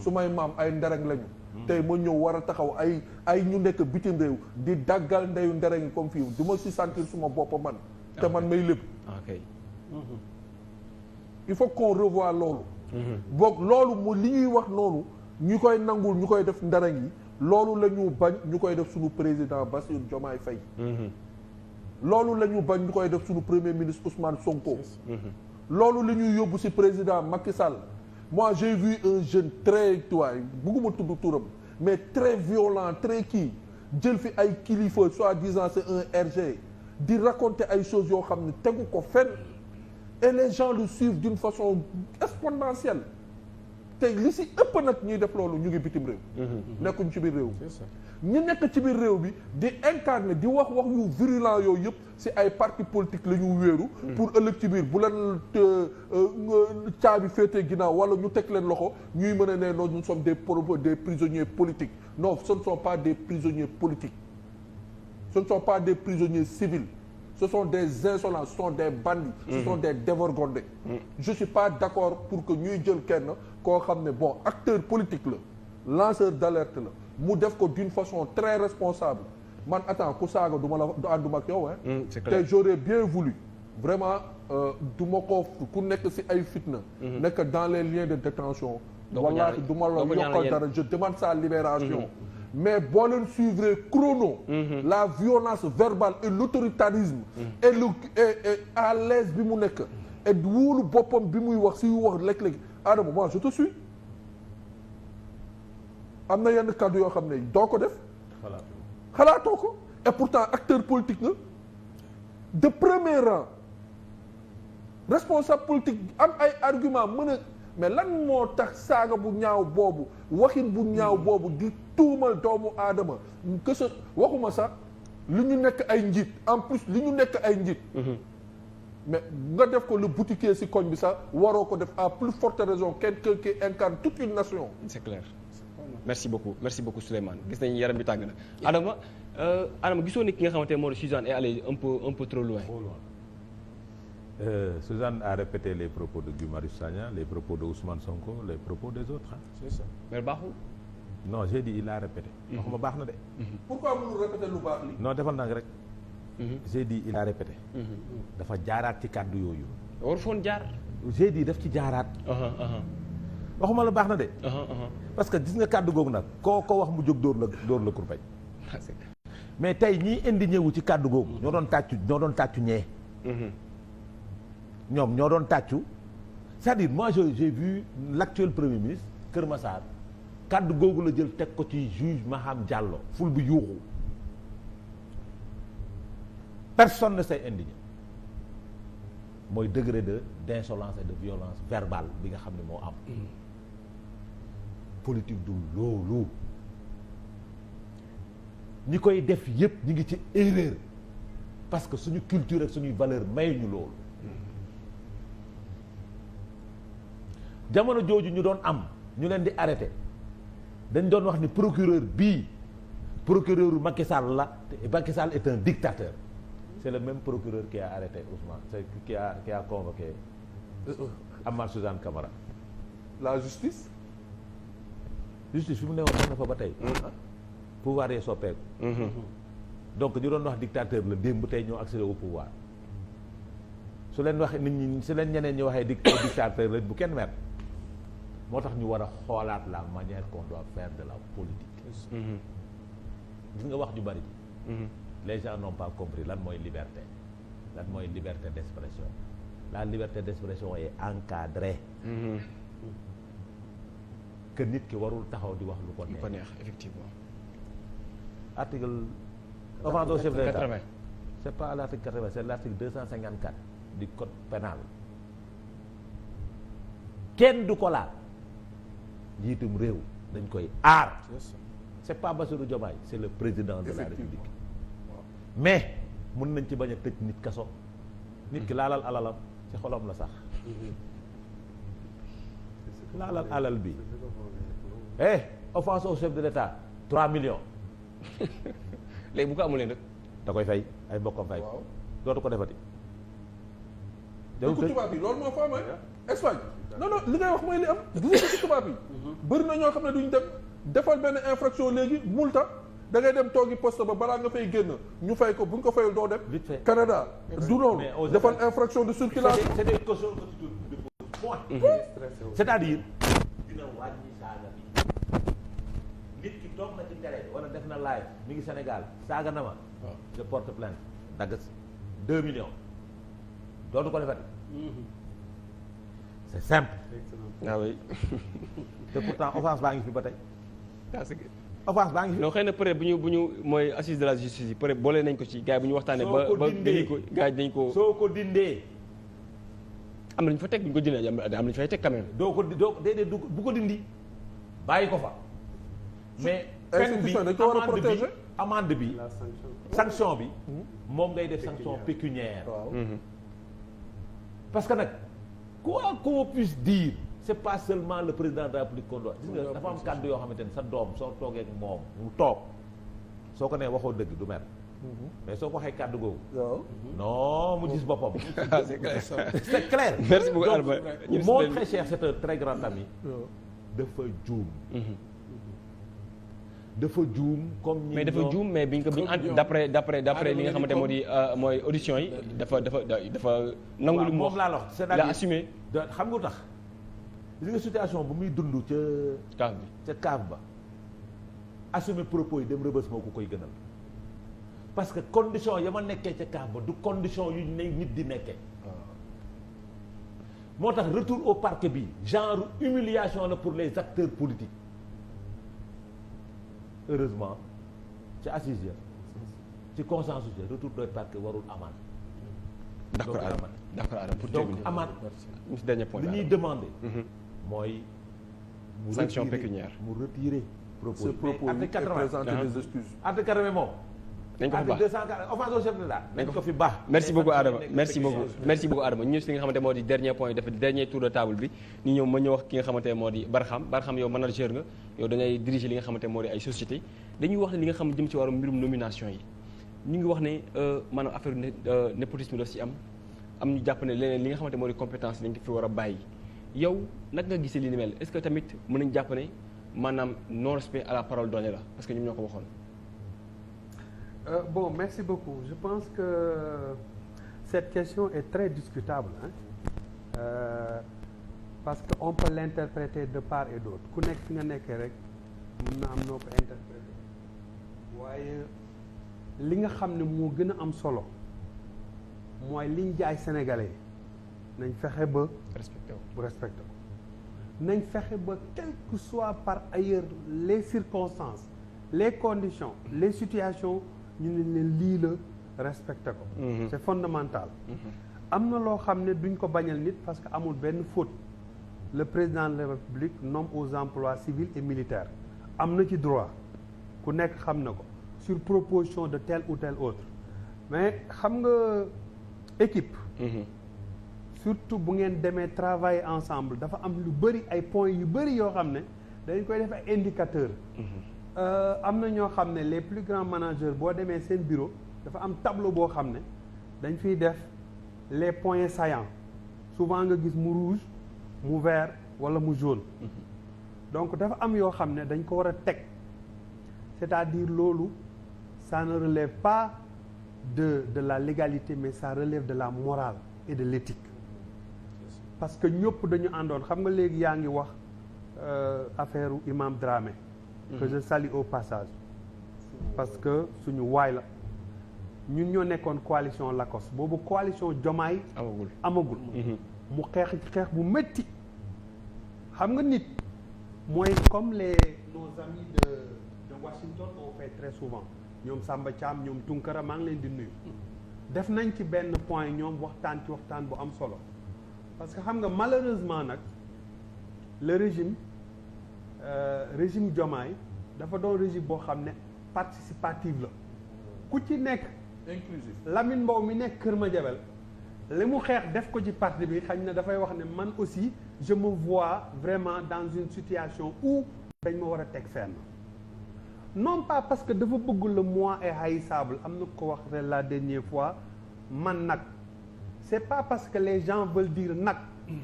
su may maam ay ndereng lañu tey ma ñëw war a taxaw ay ñu nekk bitim réew di daggal ndeyu ndereng comme fii du ma si sentir suma bopp man te man may lébu il faut qu'on revoie loolu boog loolu mu li ñuy wax noonu ñu koy nangul ñu koy def ndereng yi loolu la ñu bañ ñu koy def suñu président Bassirou Diomaye Faye loolu la ñu bañ ñu koy def suñu premier ministre Ousmane Sonko loolu la ñuy yóbbu ci président Macky Sall moi j'ai vu un jeune très tuwaay bugguma tudd turam mais très violent très kii jël fi ay kilifa soi-disant c'est un RG di raconter ay choses yoo xam ne tegu ko fenn et les gens le suivent d'une façon exponentielle te li ci ëpp nag ñuy def loolu ñu ngi bitim réew nekkuñ ci biir réew ñi nekk ci biir réew bi di incarner di wax yu virulent yooyu yëpp ci ay parti politique la ñu wéeru pour ëllëg ci biir bu leen caabi féetee ginnaaw wala ñu teg leen loxo ñuy mën a ne non nous sommes des prisonniers politiques non ce ne sont pas des prisonniers politiques ce ne sont pas des prisonniers civils ce sont des insolents ce sont des bandits ce sont des dévergondés je suis pas d'accord pour que ñuy jël kenn koo xam ne bon acteur politique la lanceur d'alerte la mu def ko d'une façon très responsable man attends ku saaga du ma la ànduma ak yow te j'aurais bien voulu vraiment du ma ko ku nekk ci ay fitna nekk dans les liens de détention wallahi du ma la yokkal dara je demande sa libération mais boo leen suivre chrono la violence verbale et l'autoritarisme et à l'aise bi mu nekk et wóolu boppam bi muy wax si wax léeg-léeg Adama moi je te suis am na yenn kàddu yoo xam ne doo ko def xalaatoo ko et pourtant acteur politique nga de premier rang responsable politique am ay argument mën a mais lan moo tax saaga bu ñaaw boobu waxin bu ñaaw boobu di tuumal doomu aadama que ce waxuma sax li ñu nekk ay njiit en plus li ñu nekk ay njiit mais nga def ko le boutiquier ci koñ bi sax waroo ko def à plus forte raison quelqu'un qui incarne toute une nation. c'est clair merci beaucoup Souleymane gis nañu yaram bi tàng na. Adama gisoo ni ki nga xamante ne moo di Suzanne est allée un peu trop loin. Suzanne a répété les propos de Guy Marius Sagna, les propos de Ousmane Sonko, les propos des autres. c'est ça. mais baaxul. Non, j'ai dit il a répété. waxuma baax na de. pourquoi mënul répéter lu baax li. non defal naa rek. j'ai dit il a répété. dafa jaaraat ci kàddu yooyu. war foon jaar. j'ai dit daf ci jaaraat. waxuma la baax na de. parce que gis nga kàddu googu nag koo ko wax mu jóg dóor la kurpañ. mais tey ñii indi ñëwu ci kàddu googu. ñoo doon tàccu ñee. ñoom ñoo doon tàccu c'est-à-dire moi j'ai vu l'actuel premier ministre Kër Massar kàddu googu la jël teg ko ci juge Maham Diallo ful bu yuuxu personne ne s'est indigné mooy degré d'insolence et de violence verbale bi nga xam ne moo am politique du loolu ñi koy def yépp ñi ngi ci erreur parce que suñu culture ak suñuy valeur mayuñu loolu jamono jooju ñu doon am ñu leen di arrêté dañ doon wax ni procureur Macky Sall la te Macky Sall est un dictateur c'est le même procureur qui a arrêté Ousmane c'est qui a convoqué Amath Suzanne Camara. La justice fi mu newoon na fa ba tey. pouvoir yee soppeeku. donc ñu doon wax dictateur la démb tey ñoo accéder au pouvoir su leen waxee nit ñi su leen ñeneen ñi waxee dictateur la bu kenn mer. moo tax ñu war a xoolaat la manière qu'on doit faire de la politique. gis nga wax ju bari. les gens n'ont pas compris lan mooy liberté d'expression. La liberté d'expression est encadrée. que nit ki warul taxaw di wax lu ko neex. Effectivement. article offense au chef de l'État c'est pas l'article 80 c'est l'article 254 du code pénal kenn du ko laal. njiitum réew dañ koy aar. c'est pas Bassirou Diomaye c'est le président de la République. mais mën nañ ci bañ a tëj nit kaso. nit ki laalal alalam ci xolam la sax. laalal alal bi. offense au chef de l'État 3 millions. léegi bu ko amulee nag. da koy fay ay mbokkam fay. dootu ko defati. dëkku tubaab bi loolu moo fa amee Espagne non li ngay wax mooy li am gis nga dëkku tubaab bi bëri na ñoo xam ne duñ dem defal benn infraction léegi multa da ngay dem toogi poste ba balaa nga fay génn ñu fay ko bu ñu ko fayul doo dem. vite fait Canada du loolu defal infraction de circulation. c'est des cautions que tu te point. c'est-à-dire dina wàññi saaga bi nit ki toog na ci télé wala def na live mi ngi Sénégal saaga na ma. je porte plainte dagg 2 millions. dootu ko defati. c'est simple. ah oui. te pourtant offense baa ngi fi ba tey. offense baa ngi fi. non xëy na peut être bu ñu mooy assise de la justice yi peut être boole nañ ko ci gars yi bu ñu waxtaanee. ba dinañ ko gars yi dañ ko. soo ko dindee. am na ñu fa teg bu ñu ko dindee am na ñu fay teg quand même. doo ko déedéet bu ko dindi bàyyi ko fa. mais peine bi amende bi sanction bi moom ngay def sanction pécuniaire. parce que nag quoi qu'on puisse dire c'est pas seulement le président de la République qu'on doit gis nga dafa am kàddu yoo xamante ni sa doom soo toogee ak moom mu toog soo ko nee waxoo dëgg du mer mais soo ko waxee kàddu googu non mu gis boppam c'est clair. Merci beaucoup Albert. Mon très cher c'est un très grand ami dafa juum comme mais dafa juum mais biñ ko d'après li nga xamante moo di mooy audition yi dafa nangu lu mu wax moom laa la wax il a assumé. xam nga tax gis nga situation bu muy dund ca kaaf ba assumer propos yi dem rëbës moo ko koy gënal parce que condition ya ma nekkee ca kaaf ba du condition yu nit di nekkee moo tax retour au parquet bi genre humiliation la pour les acteurs politiques. Heureusement ci assise ya ci consensus ya retour au parquet warul amaan d'accord Adama pour donc terminer amaat dernier point li ñuy demander mooy mu sanction retirer- pécuniaire. mu retirer propos ce yi. propos mais yi et présenter des excuses. article 80 moom nañ ko fi baax 240 offense au chef de l'État nañ ko fi baax merci beaucoup Adama merci beaucoup Adama ñu ñëw si li nga xamante moo di dernier point dafa dernier tour de table bi ñu ñëw ma ñëw wax ki nga xamante moo di Barham yow manager nga yow da ngay diriger li nga xamante moo di ay société dañuy wax ne li nga xam jëm ci wàllu mbirum nomination yi ñu ngi wax ne maanaam affaire népotisme daf si am ñu jàpp ne leneen li nga xamante moo di compétence dañ ko fi war a bàyyi yow nag nga gisee li ni mel est-ce que tamit mën nañ jàpp ne maanaam non respect à la parole donnée la parce que ñoom ñoo ko waxoon. Bon, merci beaucoup. Je pense que cette question est très discutable, hein? Parce qu'on peut l'interpréter de part et d'autre. Ku nekk fi nga nekkee rek mën na am noo ko interpréter waaye li nga xam ne moo gën a am solo mooy liñ jaay sénégalais nañ fexe ba respecté wu. bu respecté ko nañ fexe ba quel que soit par ailleurs les circonstances les conditions les situations ñu ne leen lii la respecté ko c'est fondamental am na loo xam ne duñ ko bañal nit parce que amul benn faute le président de la République nomme aux emplois civils et militaires am na ci droit ku nekk xam na ko sur proposition de tel ou tel autre mais xam nga équipe surtout bu ngeen demee travailler ensemble dafa am lu bëri ay points yu bëri yoo xam ne dañ koy def ay indicateurs am na ñoo xam ne les plus grands managers boo demee seen bureau dafa am tableau boo xam ne dañ fiy def les points saillants souvent nga gis mu rouge mu vert wala mu jaune donc dafa am yoo xam ne dañ ko war a teg c'est-à-dire loolu ça ne relève pas de la légalité mais ça relève de la morale et de l'éthique parce que ñëpp dañu àndoon xam nga léegi yaa ngi wax affaire u Imam Dramé que je salue au passage parce que suñu waay la ñun ñoo nekkoon coalition Lacoste boobu coalition Diomaye amagul mu xeex bu métti xam nga nit mooy comme nos amis de Washington ont fait très souvent ñoom Samba Thiam ñoom Tunkara maa ngi leen di nuyu def nañ ci benn point ñoom waxtaan bu am solo parce que xam nga malheureusement nag le régime Diomaye dafa doon régime boo xam ne participatif la ku ci nekk inclusif Lamine Mbow mi nekk Kër Madiabel li mu xeex def ko ci parti bi xañ na dafay wax ne man aussi je me vois vraiment dans une situation où dañ ma war a teg fenn non pas parce que dafa bëgg le moi est haïssable am na ko wax la dernière fois man nag c'est pas parce que les gens veulent dire nag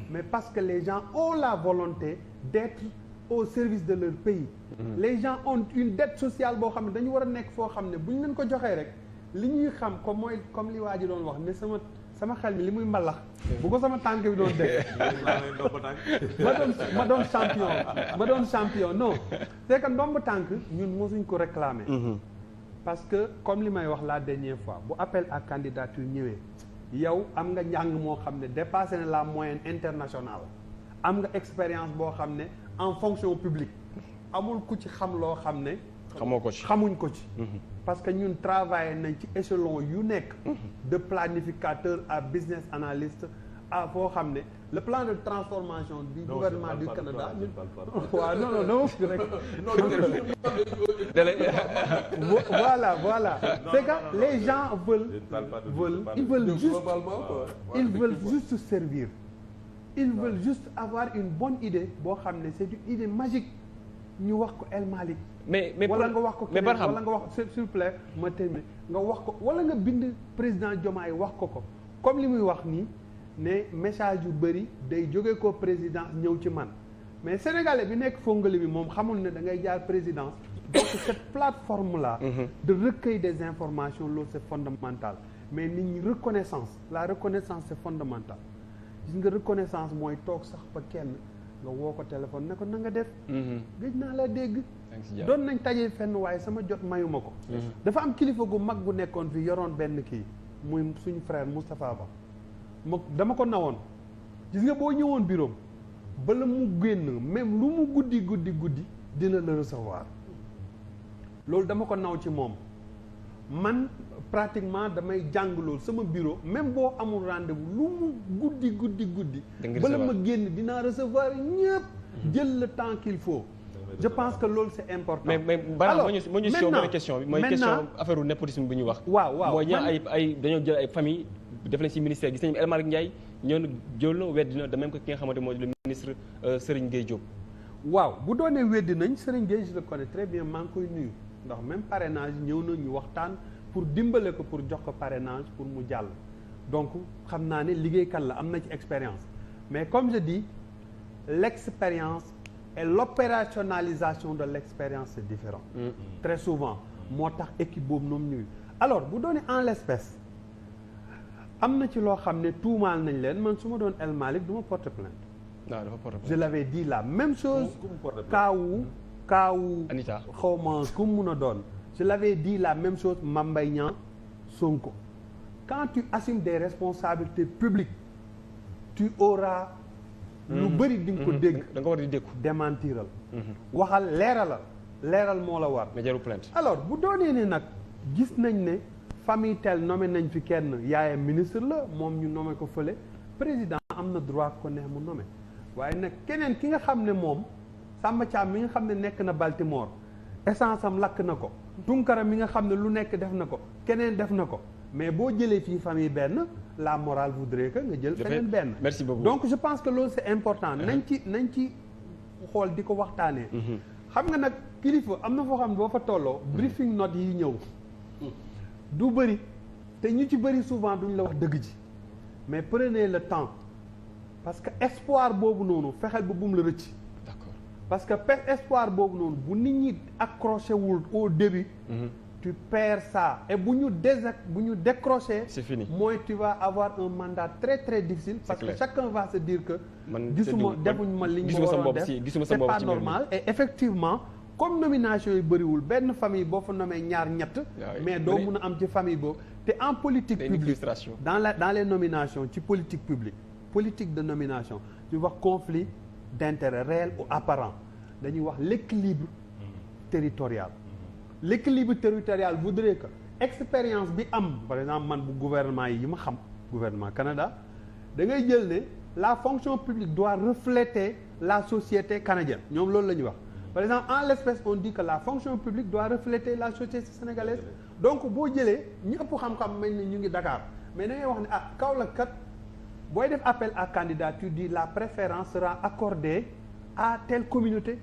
mais parce que les gens ont la volonté d'être au service de leur pays les gens ont une dette sociale boo xam ne dañu war a nekk foo xam ne bu ñu leen ko joxee rek li ñuy xam comme li waa ji doon wax ne sama xel mi li muy mbalax bu ko sama tànk bi doon dégg ma doon champion non c'est que ndomb tànk ñun mosuñ ko réclamer parce que comme li may wax la dernière fois bu appel à candidature ñëwee yow am nga njàng moo xam ne dépassé na la moyenne internationale am nga expérience boo xam ne en fonction publique amul ku ci xam loo xam ne xamuñ ko ci parce que ñun travaillé nañ ci échelon yu nekk de planificateur à business analyst à foo xam ne le plan de transformation du gouvernement du Canada ñun waaw non dama fi rek voilà c'est que les gens ils veulent juste servir ils veulent juste avoir une bonne idée boo xam ne c'est une idée magique ñu wax ko El Malick mais wala nga wax ko keneen wala nga wax s'il vous plaît ma terminer nga wax ko wala nga bind président Diomaye wax ko comme li muy wax nii ne message yu bëri day jóge ko président ñëw ci man mais sénégalais bi nekk fongali bi moom xamul ne da ngay jaar présidence donc cette plateforme là de recueil des informations loolu c'est fondamental mais nit ñi la reconnaissance c'est fondamental gis nga reconnaissance mooy toog sax ba kenn nga woo ko téléphone ne ko na nga def gëj naa la dégg doon nañ tajee fenn waaye sama jot mayuma ko dafa am kilifa gu mag bu nekkoon fi yoroon benn kii muy suñu frère Moustapha Ba dama ko nawoon gis nga boo ñëwoon bureau bala mu génn même lu mu guddi dina la recevoir loolu dama ko naw ci moom man pratiquement damay jàng loolu sama bureau même boo amul rendez-vous lu mu guddi bala ma génn dinaa recevoir ñëpp jël le temps qu'il faut je pense que loolu c'est important. mais balaa moo ñu si benn question bi mooy question affaire u népotisme bi ñu wax. waaw mooy ñaa ay dañoo jël ay famille def nañ ci ministère gis nañu El Malick Ndiaye ñëw na jël na weddi na de même que ki nga xamante moo di le ministre Serigne Gueye Diop. waaw bu doonee weddi nañ Serigne Gueye je le connais très bien maa ngi koy nuyu ndax même parrainage ñëw na ñu waxtaan pour dimbale ko pour jox ko parrainage pour mu jàll. donc xam naa ne liggéeykat la am na ci expérience mais comme je dis l'expérience et l'opérationnalisation de l'expérience c'est différent. Très souvent moo tax équipe boobu noonu ñuy alors bu doonee en l'espèce am na ci loo xam ne tuumaal nañ leen man su ma doon El Malick du ma porter plainte. non dafa porter plainte. je l'avais dit la même chose. kaawu Anita xaw ma ku mu mun a doon. je l'avais dit la même chose Mame Mbaye Niang Sonko quand tu assumes des responsabilités publiques tu auras. lu bëri di nga ko dégg. da nga war di dékku. démentiral. waxal leeral moo la war. mais jarul plainte. alors bu doonee ne nag gis nañ ne famille tel nommé nañ fi kenn yaayam ministre la moom ñu nommé ko fële président am na droit ko neex mu nommé waaye nag keneen ki nga xam ne moom Samba Thiam mi nga xam ne nekk na Baltimore essence am lakk na ko Tunkara mi nga xam ne lu nekk def na ko keneen def na ko mais boo jëlee fii famille benn la morale voudrait que nga jël feneen benn. merci beaucoup. donc je pense que loolu c'est important nañ ci xool di ko waxtaanee. xam nga nag kilifa am na foo xam ne boo fa tolloo briefing note yi ñëw du bëri te ñu ci bëri souvent duñ la wax dëgg ji mais prenez le temps parce que espoir boobu noonu fexeel ba bum la rëcc. d'accord parce que espoir boobu noonu bu nit ñi accroché wul au début. tu perds ça et bu ñu décrocher. c'est fini mooy tu vas avoir un mandat très très difficile. parce que chacun va se dire que. gisuma defuñ ma li ñu waroon def c'est pas normal et effectivement comme nomination yi bëriwul benn famille boo fa nommé ñaar ñett. mais doo mun a am ci famille boobu. te en politique publique dans les nominations ci politique publique politique de nomination ñu wax conflit d'intérêt réel ou apparent dañuy wax l'équilibre territorial. L'équilibre territorial voudrait que expérience bi am par exemple man bu gouvernement yi ma xam gouvernement Canada da ngay jël ne la fonction publique doit refléter la société canadienne ñoom loolu la ñuy wax par exemple en l'espèce on dit que la fonction publique doit refléter la société sénégalaise donc boo jëlee ñi ëpp xam-xam mel ni ñu ngi Dakar mais da ngay wax ne Kaolack kat booy def appel à candidature di la préférence sera accordée à telle communauté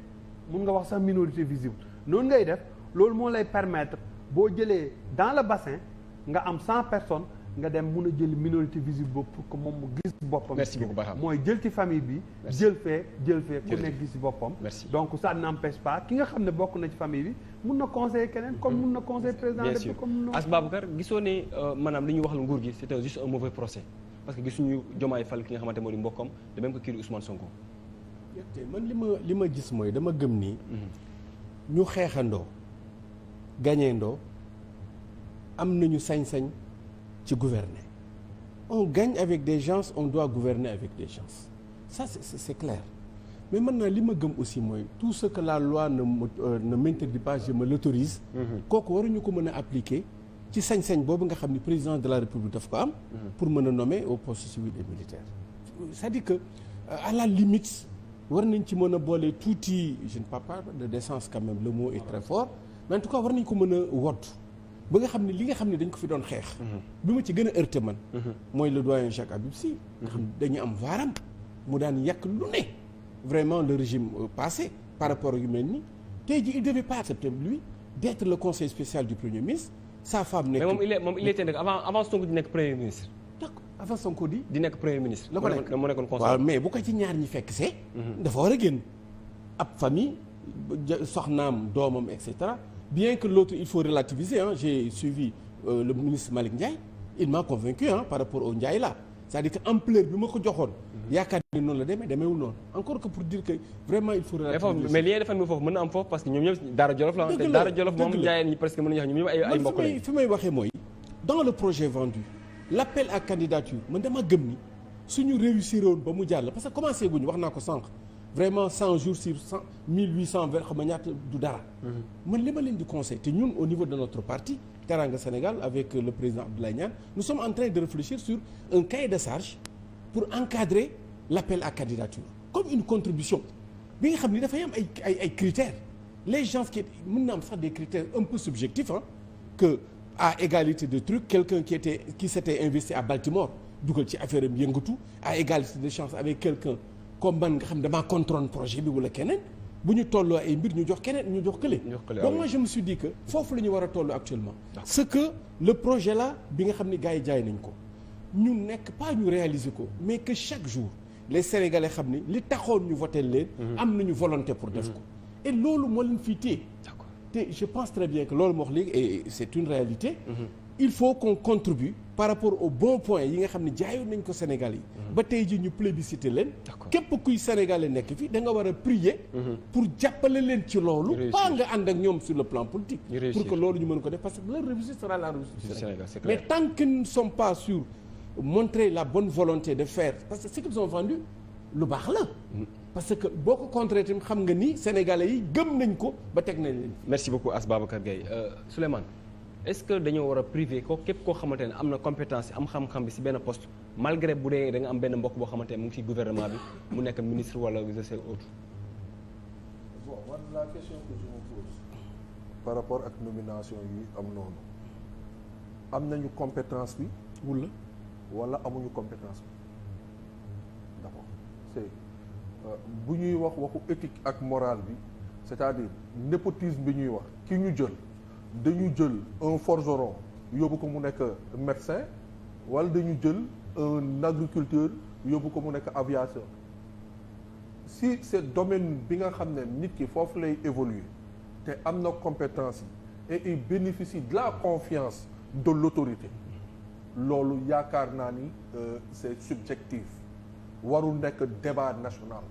mun nga wax sax minorité visible noonu ngay def loolu moo lay permettre boo jëlee dans le bassin nga am 100 personnes nga dem mun a jël minorité visible boobu pour que moom mu gis boppam. merci beaucoup Barham mooy jël ci famille bi. jël fee ku nekk gis boppam. donc ça n'empêche pas ki nga xam ne bokk na ci famille bi mun na conseiller keneen. comme mun na conseiller président de comme mun na. As Babacar gisoo ne maanaam li ñu wax la nguur gi c'était juste un mauvais procès parce que gisuñu Diomaye fal ki nga xamante moo di mbokkam de même que kii di Ousmane Sonko. man li ma gis mooy dama gëm ni. ñu xeexandoo. gagnendoo am nañu sañ-sañ ci gouverner on gagne avec des gens on doit gouverner avec des gens ça c'est clair mais maintenant li ma gëm aussi mooy tout ce que la loi ne m'interdit pas je me l'autorise kooku waruñu ko mën a appliquer ci sañ-sañ boobu nga xam ni président de la République daf ko am pour mën a nommer au poste civil et militaire c'est-à-dire que à la limite war nañ ci mën a boole tuuti je ne parle pas de décence quand même le mot est très fort mais en tout cas war nañ ko mën a wodd ba nga xam ne li nga xam ne dañ ko fi doon xeex bi ma ci gën a heurté man mooy le doyen Jacques Habib Sy nga xam ne dañu am vaaram mu daan yàq lu ne vraiment le régime passé par rapport yu mel ni tey ji il devait pas accepter lui d'être le conseil spécial du premier ministre sa femme nekk mais moom il était avant Sonko di nekk premier ministre d'accord avant Sonko di nekk premier ministre la ko nekk moo nekkoon conseil waaw mais bu ko ci ñaar ñi fekk see dafa war a génn ab famille soxnaam doomam et cetera bien que l'autre il faut relativiser j'ai suivi le ministre Malick Ndiaye il m'a convaincu par rapport au Ndiaye là c'est-à-dire que ampleur bi ma ko joxoon yaakaar ni noonu la demeewul noonu encore que pour dire que vraiment il faut relativiser mais li ngay defal mi foofu mën na am foofu parce que ñoom ñëpp Daara Jolof la te Daara Jolof moom Ndiaye ñi presque mën nañu wax ñoom ñëpp ay mbokk lañu fi may waxee mooy dans le projet vendu l'appel à candidature man dama gëm ni suñu réussir woon ba mu jàll parce que commencé guñu wax naa ko sànq vraiment 100 jours sur 100 1820 xam nga ñaata du dara. man li ma leen di conseil te ñun au niveau de notre parti Teranga Sénégal avec le président Abdoulaye Niane nous sommes en train de réfléchir sur un cahier de charge pour encadrer l'appel à candidature comme une contribution bi nga xam ni dafay am ay critères les gens qui mën na am sax des critères un peu subjectifs que à égalité de trucs quelqu'un qui s'était investi à Baltimore dugal ci affaire am yëngatu à égalité de chance avec quelqu'un comme man nga xam ne damaa contrôle projet bi wala keneen bu ñu tolloo ay mbir ñu jox keneen ñu jox kële. donc moi je me suis dit que foofu la ñu war a toll actuellement. ce que le projet là bi nga xam ne gars yi jaay nañ ko ñu nekk pas ñu réaliser ko mais que chaque jour les Sénégalais xam ni li taxoon ñu voté leen. am nañu volonté pour def ko. et loolu moo leen fii téye. d'accord te je pense très bien que loolu moo wax léegi et c'est une réalité. il faut qu'on contribue par rapport aux bons points yi nga xam ne jaayoon nañ ko Sénégal yi. ba tey ji ñu plébiscité leen. képp kuy Sénégalais nekk fii da nga war a prier. pour jàppale leen ci loolu. pas nga ànd ak ñoom sur le plan politique. pour que loolu ñu mën ko def parce que leur réussite sera la réussite du Sénégal. mais tant qu'ils ne sont pas sur montrer la bonne volonté de faire parce que ce qu'ils ont vendu lu baax la. parce que boo ko contré tamit xam nga ni Sénégalais yi gëm nañ ko ba teg nañ leen. merci beaucoup As Babacar Gaye Souleymane. est-ce que dañoo war a privé ko képp koo xamante ne am na compétence am xam-xam bi ci benn poste malgré bu dee da nga am benn mbokk boo xamante ne mu ngi ci gouvernement bi mu nekk ministre wala je sais autre. bon man la question que je me pose par rapport ak nomination yi am noonu am nañu compétence bi wala amuñu compétence bi d'abord c'est bu ñuy wax waxu éthique ak morale bi c'est-à-dire népotisme bi ñuy wax ki ñu jël. dañu jël un forgeron yóbbu ko mu nekk médecin wala dañu jël un agriculteur yóbbu ko mu nekk aviateur si c'est domaine bi nga xam ne nit ki foofu lay évoluer te am na compétence yi et il bénéficie de la confiance de l'autorité loolu yaakaar naa ni c'est subjectif warul nekk débat national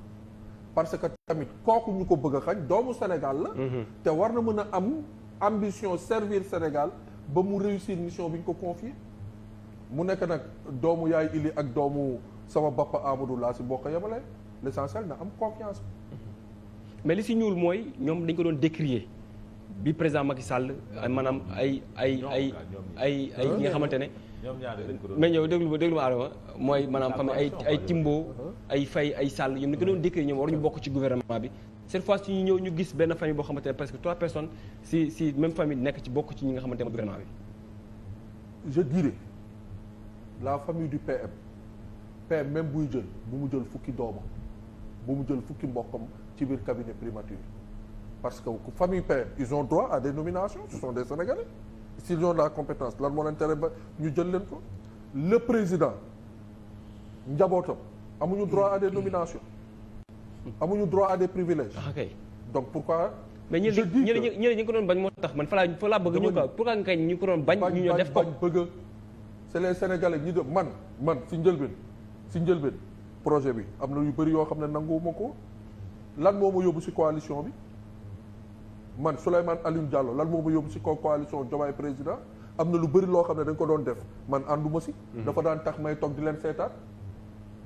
parce que tamit kooku ñu ko bëgg a xañ doomu Sénégal la te war na mën a am ambition servir Sénégal ba mu réussir mission bi ñu ko confier mu nekk nag doomu yaay ili ak doomu sama bappa Amadou laa si bokk yemale l'essentiel na am confiance. mais li si ñuul mooy ñoom dañ ko doon décrier bi président Macky Sall maanaam ay ñi nga xamante ne. mais ñëw déglu ma Adama mooy maanaam xam ne ay Timbo ay Faye ay Sall ñoom dañ ko doon décrier ñoom waruñu bokk ci gouvernement bi. cette fois ci ñu ñëw ñu gis benn famille boo xamante ne presque 3 personnes si même famille nekk ci bokk ci ñi nga xamante ne gouvernement bi. je dirais la famille du PM même buy jël bu mu jël fukki doomam bu mu jël fukki mbokkam ci biir cabinet primature parce que famille PM ils ont droit à des nominations ce sont des Sénégalais s'ils ont la compétence lan moo leen tere ba ñu jël leen ko le président njabootam amuñu droit à des nominations. amuñu droit à des privilèges. ok donc pourquoi. mais ñi ñu ko doon bañ moo tax man fa laa bëgg ñu ko pourquoi nga ñu ko doon bañ. ñu ñoo def ko bëgg c'est les Sénégalais ñi de man si njëlbeen projet bi am na yu bëri yoo xam ne nanguwuma ko lan moo ma yóbbu ci coalition bi man Souleymane Alioune Diallo lan moo ma yóbbu ci coalition Diomaye président am na lu bëri loo xam ne dañ ko doon def man ànduma ci. dafa daan tax may toog di leen seetaat.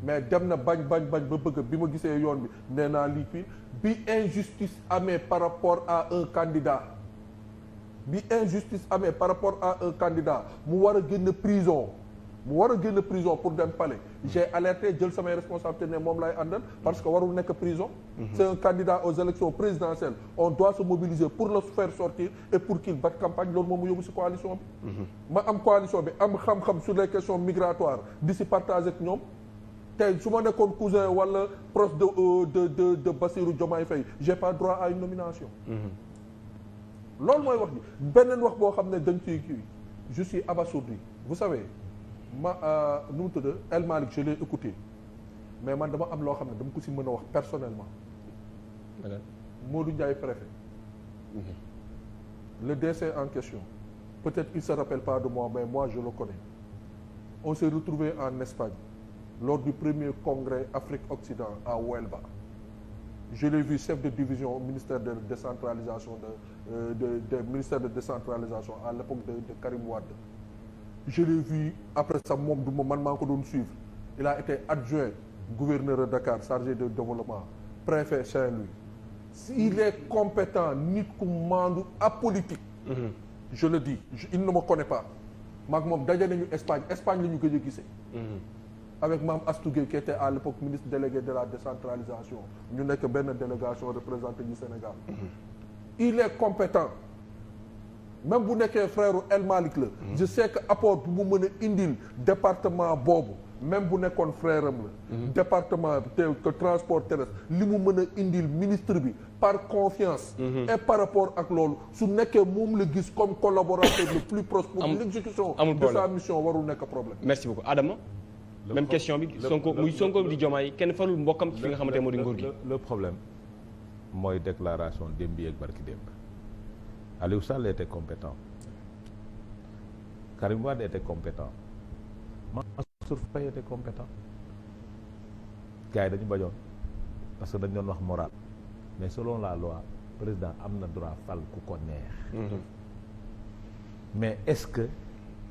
mais dem na bañ ba bëgg bi ma gisee yoon bi nee naa lii fii bi injustice amee par rapport à un candidat mu war a génn prison pour dem palais j'ai alerté jël samay responsabilités ne moom lay àndal parce que warul nekk prison c'est un candidat aux élections présidentielles on doit se mobiliser pour le faire sortir et pour qu'il batte campagne loolu moom mu yóbbu ci coalition bi ma am coalition bi am xam-xam sur les questions migratoires di ci partager ak ñoom tey su ma nekkoon cousin wala proche de Bassirou Diomaye Faye j'ai pas droit à une nomination. loolu mooy wax ji beneen wax boo xam ne dañ ciy kii je suis abasourdi vous savez nu mu tudd El Malick je l'ai écouté mais man dama am loo xam ne dama ko si mën a wax personnellement. Modou Ndiaye préfet. le décès en question peut-être il se rappelle pas de moi mais moi je le connais on s'est retrouvé en Espagne. Lors du premier congrès Afrique-Occident à Huelva. Je l'ai vu chef de division au ministère de décentralisation ministère de décentralisation à l'époque de Karim Wade. Je l'ai vu après ça moom du man maa ko doon suivre il a été adjoint gouverneur de Dakar chargé de développement préfet Saint-Louis s'il est compétent nit ku maandu apolitique je le dis il ne me connaît pas maag moom daje nañu Espagne la ñu gëj a gisee avec Mame Astou Gueye qui était à l'époque ministre délégué de la décentralisation ñu nekk benn délégation représentée du Sénégal il est compétent même bu nekkee frère El Malick la je sais que apport bu mu mën a indil département boobu même bu nekkoon frère am la département que transport terrestre li mu mën a indil ministre bi par confiance et par rapport ak loolu su nekkee moom la gis comme collaborateur le plus proche pour l'exécution de sa mission warul nekk problème. Merci beaucoup Adama même question bi Sonko muy Sonko di Diomaye kenn falul mbokkam ci fi nga xamante ne moo di nguur gi. le problème mooy déclaration démb yi ak barki démb Aliou Sall était compétent Karim Wade était compétent Mansour Faye était compétent gars yi dañu bañoon parce que dañu doon wax moral mais selon la loi président am na droit fal ku ko neex mais est-ce que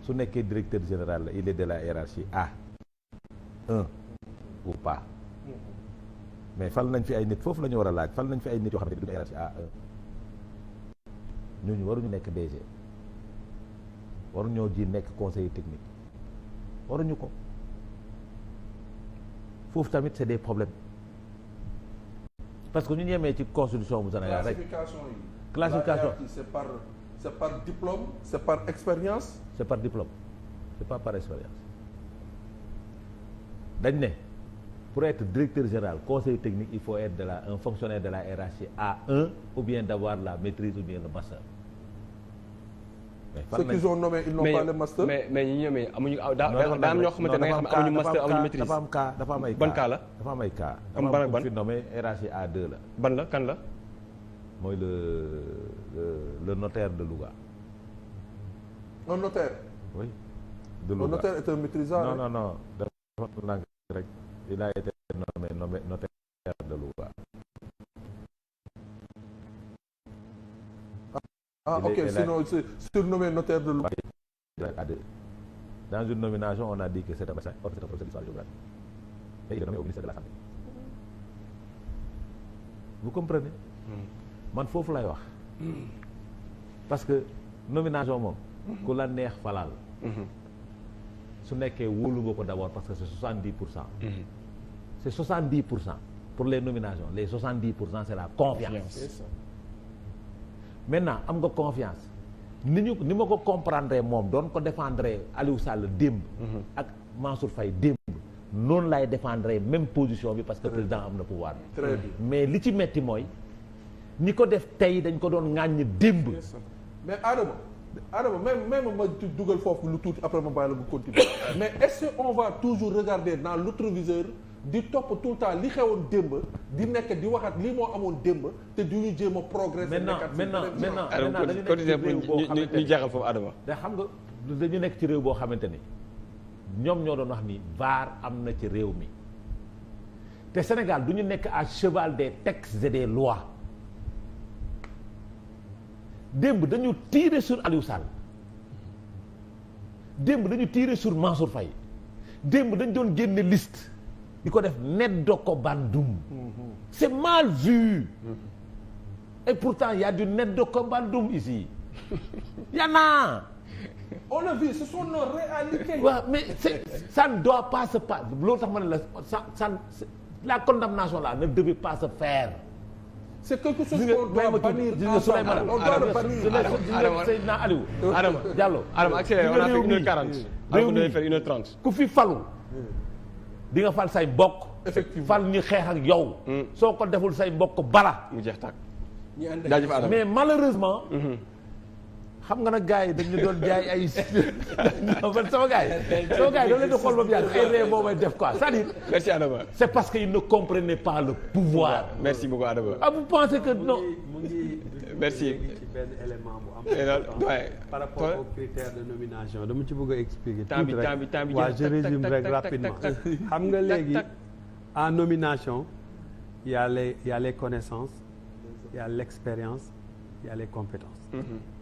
su nekkee directeur général la il est de la hiérarchie A1 ou pas mais fal nañ fi ay nit foofu la ñu war a laaj fal nañ fi ay nit yoo xam ne du hiérarchie A1 ñooñu waruñu nekk DG waruñoo ji nekk conseiller technique waruñu ko foofu tamit c'est des problèmes parce que ñu ñemee ci constitution bu Sénégal rek classification c'est par diplôme c'est par expérience c'est par diplôme c'est pas par expérience dañ ne pour être directeur général conseiller technique il faut être un fonctionnaire de la hiérarchie A1 ou bien d'avoir la maîtrise ou bien le master. Ceux qu'ils ont nommé ils n'ont pas le master. mais ñi ñoomee amuñu daa am ñoo xamante ne nga xam amuñu master amuñu maîtrise. dafa am ay cas ban cas la. dafa am ay cas. am ban ak ban fi nommé hiérarchie A2 la. ban la kan la. mooy le notaire de Louga. un notaire. oui de Louga. un notaire est un maîtrisard. non dafa nang rek il a été nommé notaire de Louga. Ok, sinon c'est surnommé notaire de Louga. Dans une nomination, on a dit que c'est un médecin, or c'est un professeur d'histoire-géographie. Et il est nommé au ministère de la Santé. Vous comprenez? Man foofu lay wax. Parce que nomination moom ku la neex falal. su nekkee wóolu nga ko d'abord parce que c'est 70%. C'est 70% pour les nominations. Les 70% c'est la confiance. Maintenant am nga confiance ni ma ko comprendre moom doon ko défendre Aliou Sall démb ak Mansour Faye démb noonu lay défendre même position bi parce que président am na pouvoir bi mais li ci metti mooy ñi ko def tey dañ ko doon ŋàññ démb mais Adama même ma dugal foofu lu tuuti après ma bàyyi la bu continuer mais est-ce qu'on va toujours regarder dans l'autoviseur di topp tout le temps li xewoon démb di nekk di waxaat lii moo amoon démb te du ñu jéem a progresser. maintenant dañu nekk ci réew boo xamante ñu jeexal foofu Adama. da xam nga dañu nekk ci réew boo xamante ni ñoom ñoo doon wax ni VAR am na ci réew mi te Sénégal du ñu nekk à cheval des textes et des lois démb dañu tirer sur Aliou Sall démb dañu tirer sur Mansour Faye démb dañu doon génne liste. di ko def neddo ko bandum c'est mal vu et pourtant il y a du neddo ko bandum ici il y en a on l'a vu ce sont nos réalités waaw mais ça ne doit pas se passer loolu tax ma ne la la condamnation là ne devait pas se faire c'est quelque chose qu'on doit bannir Souleymane on doit le bannir Seydina Aliou Adama Diallo Adama accéléré on a fait 1h40 alors qu'on devait faire 1h30 ku fi falu di nga fal say mbokk. effectivement fal ñi xeex ak yow. soo ko deful say mbokk bala. mu jeex tàkk. jaajëf Adama mais malheureusement. xam nga nag gars yi dañu doon jaay ay. man sama gars yi doon leen di xool ba mu yàgg ay ree boo may def quoi c'est-à-dire. merci Adama. c'est parce qu'ils ne comprenaient pas le pouvoir. merci beaucoup Adama. ah vous pensez que non. mu ngi merci ci benn élément bu am. par rapport aux critères de nomination dama ci bëgg a expliquer. temps bi waaw je résume rek rapidement. xam nga léegi en nomination il y a les connaissances il y a l'expérience il y a les compétences.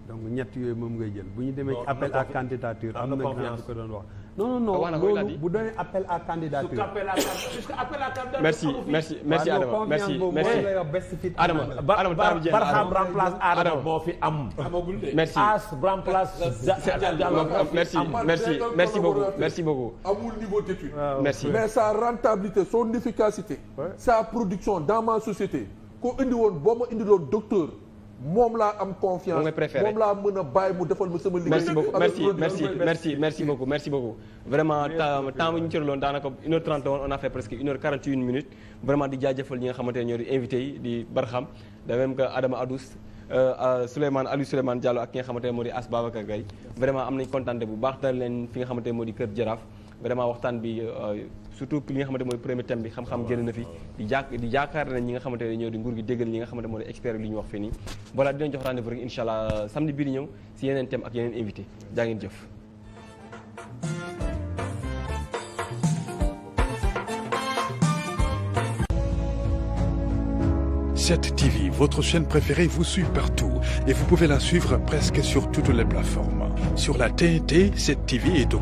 donc ñett yooyu moom ngay jël bu ñu demee ci appel à candidature am na ñaar ko doon wax non wax na ko il a loolu dit. bu doonee appel à candidature. Puisque appel à candidature. merci Adama merci Adama Barham remplace Adama moo fi am. merci As remplace merci beaucoup amul niveau d'étude. merci mais sa rentabilité son efficacité. sa production dans ma société. ko indi woon boo ma indi loon docteur. moom laa am confiance moom nga préféré moom laa mën a bàyyi mu defal ma sama liggéey. merci beaucoup vraiment temps bi ñu cëraloon daanaka 1h30 woon on a fait presque 1h41 minutes vraiment di jaajëfal ñi nga xamante ne ñoo di invité yi di Barham de même que Adama Adous Aliou Souleymane Diallo ak ki nga xamante ne moo di As Babacar Gaye vraiment am nañ kontaante bu baax dal leen fi nga xamante ne moo di Kër Jaraaf vraiment waxtaan bi surtout li nga xamante mooy premier thème bi xam-xam génn na fi di yaakaar nañ ñi nga xamante ne ñoo di nguur gi déggal ñi nga xamante moo di expert li ñu wax fii nii voilà dinañ jox rendez-vous rek incha allah samedi bii di ñëw si yeneen thème ak yeneen invité jaa ngeen jëf. Cette TV, votre chaîne préférée, vous suit partout et vous pouvez la suivre presque sur toutes les plateformes. Sur la TNT, cette TV est au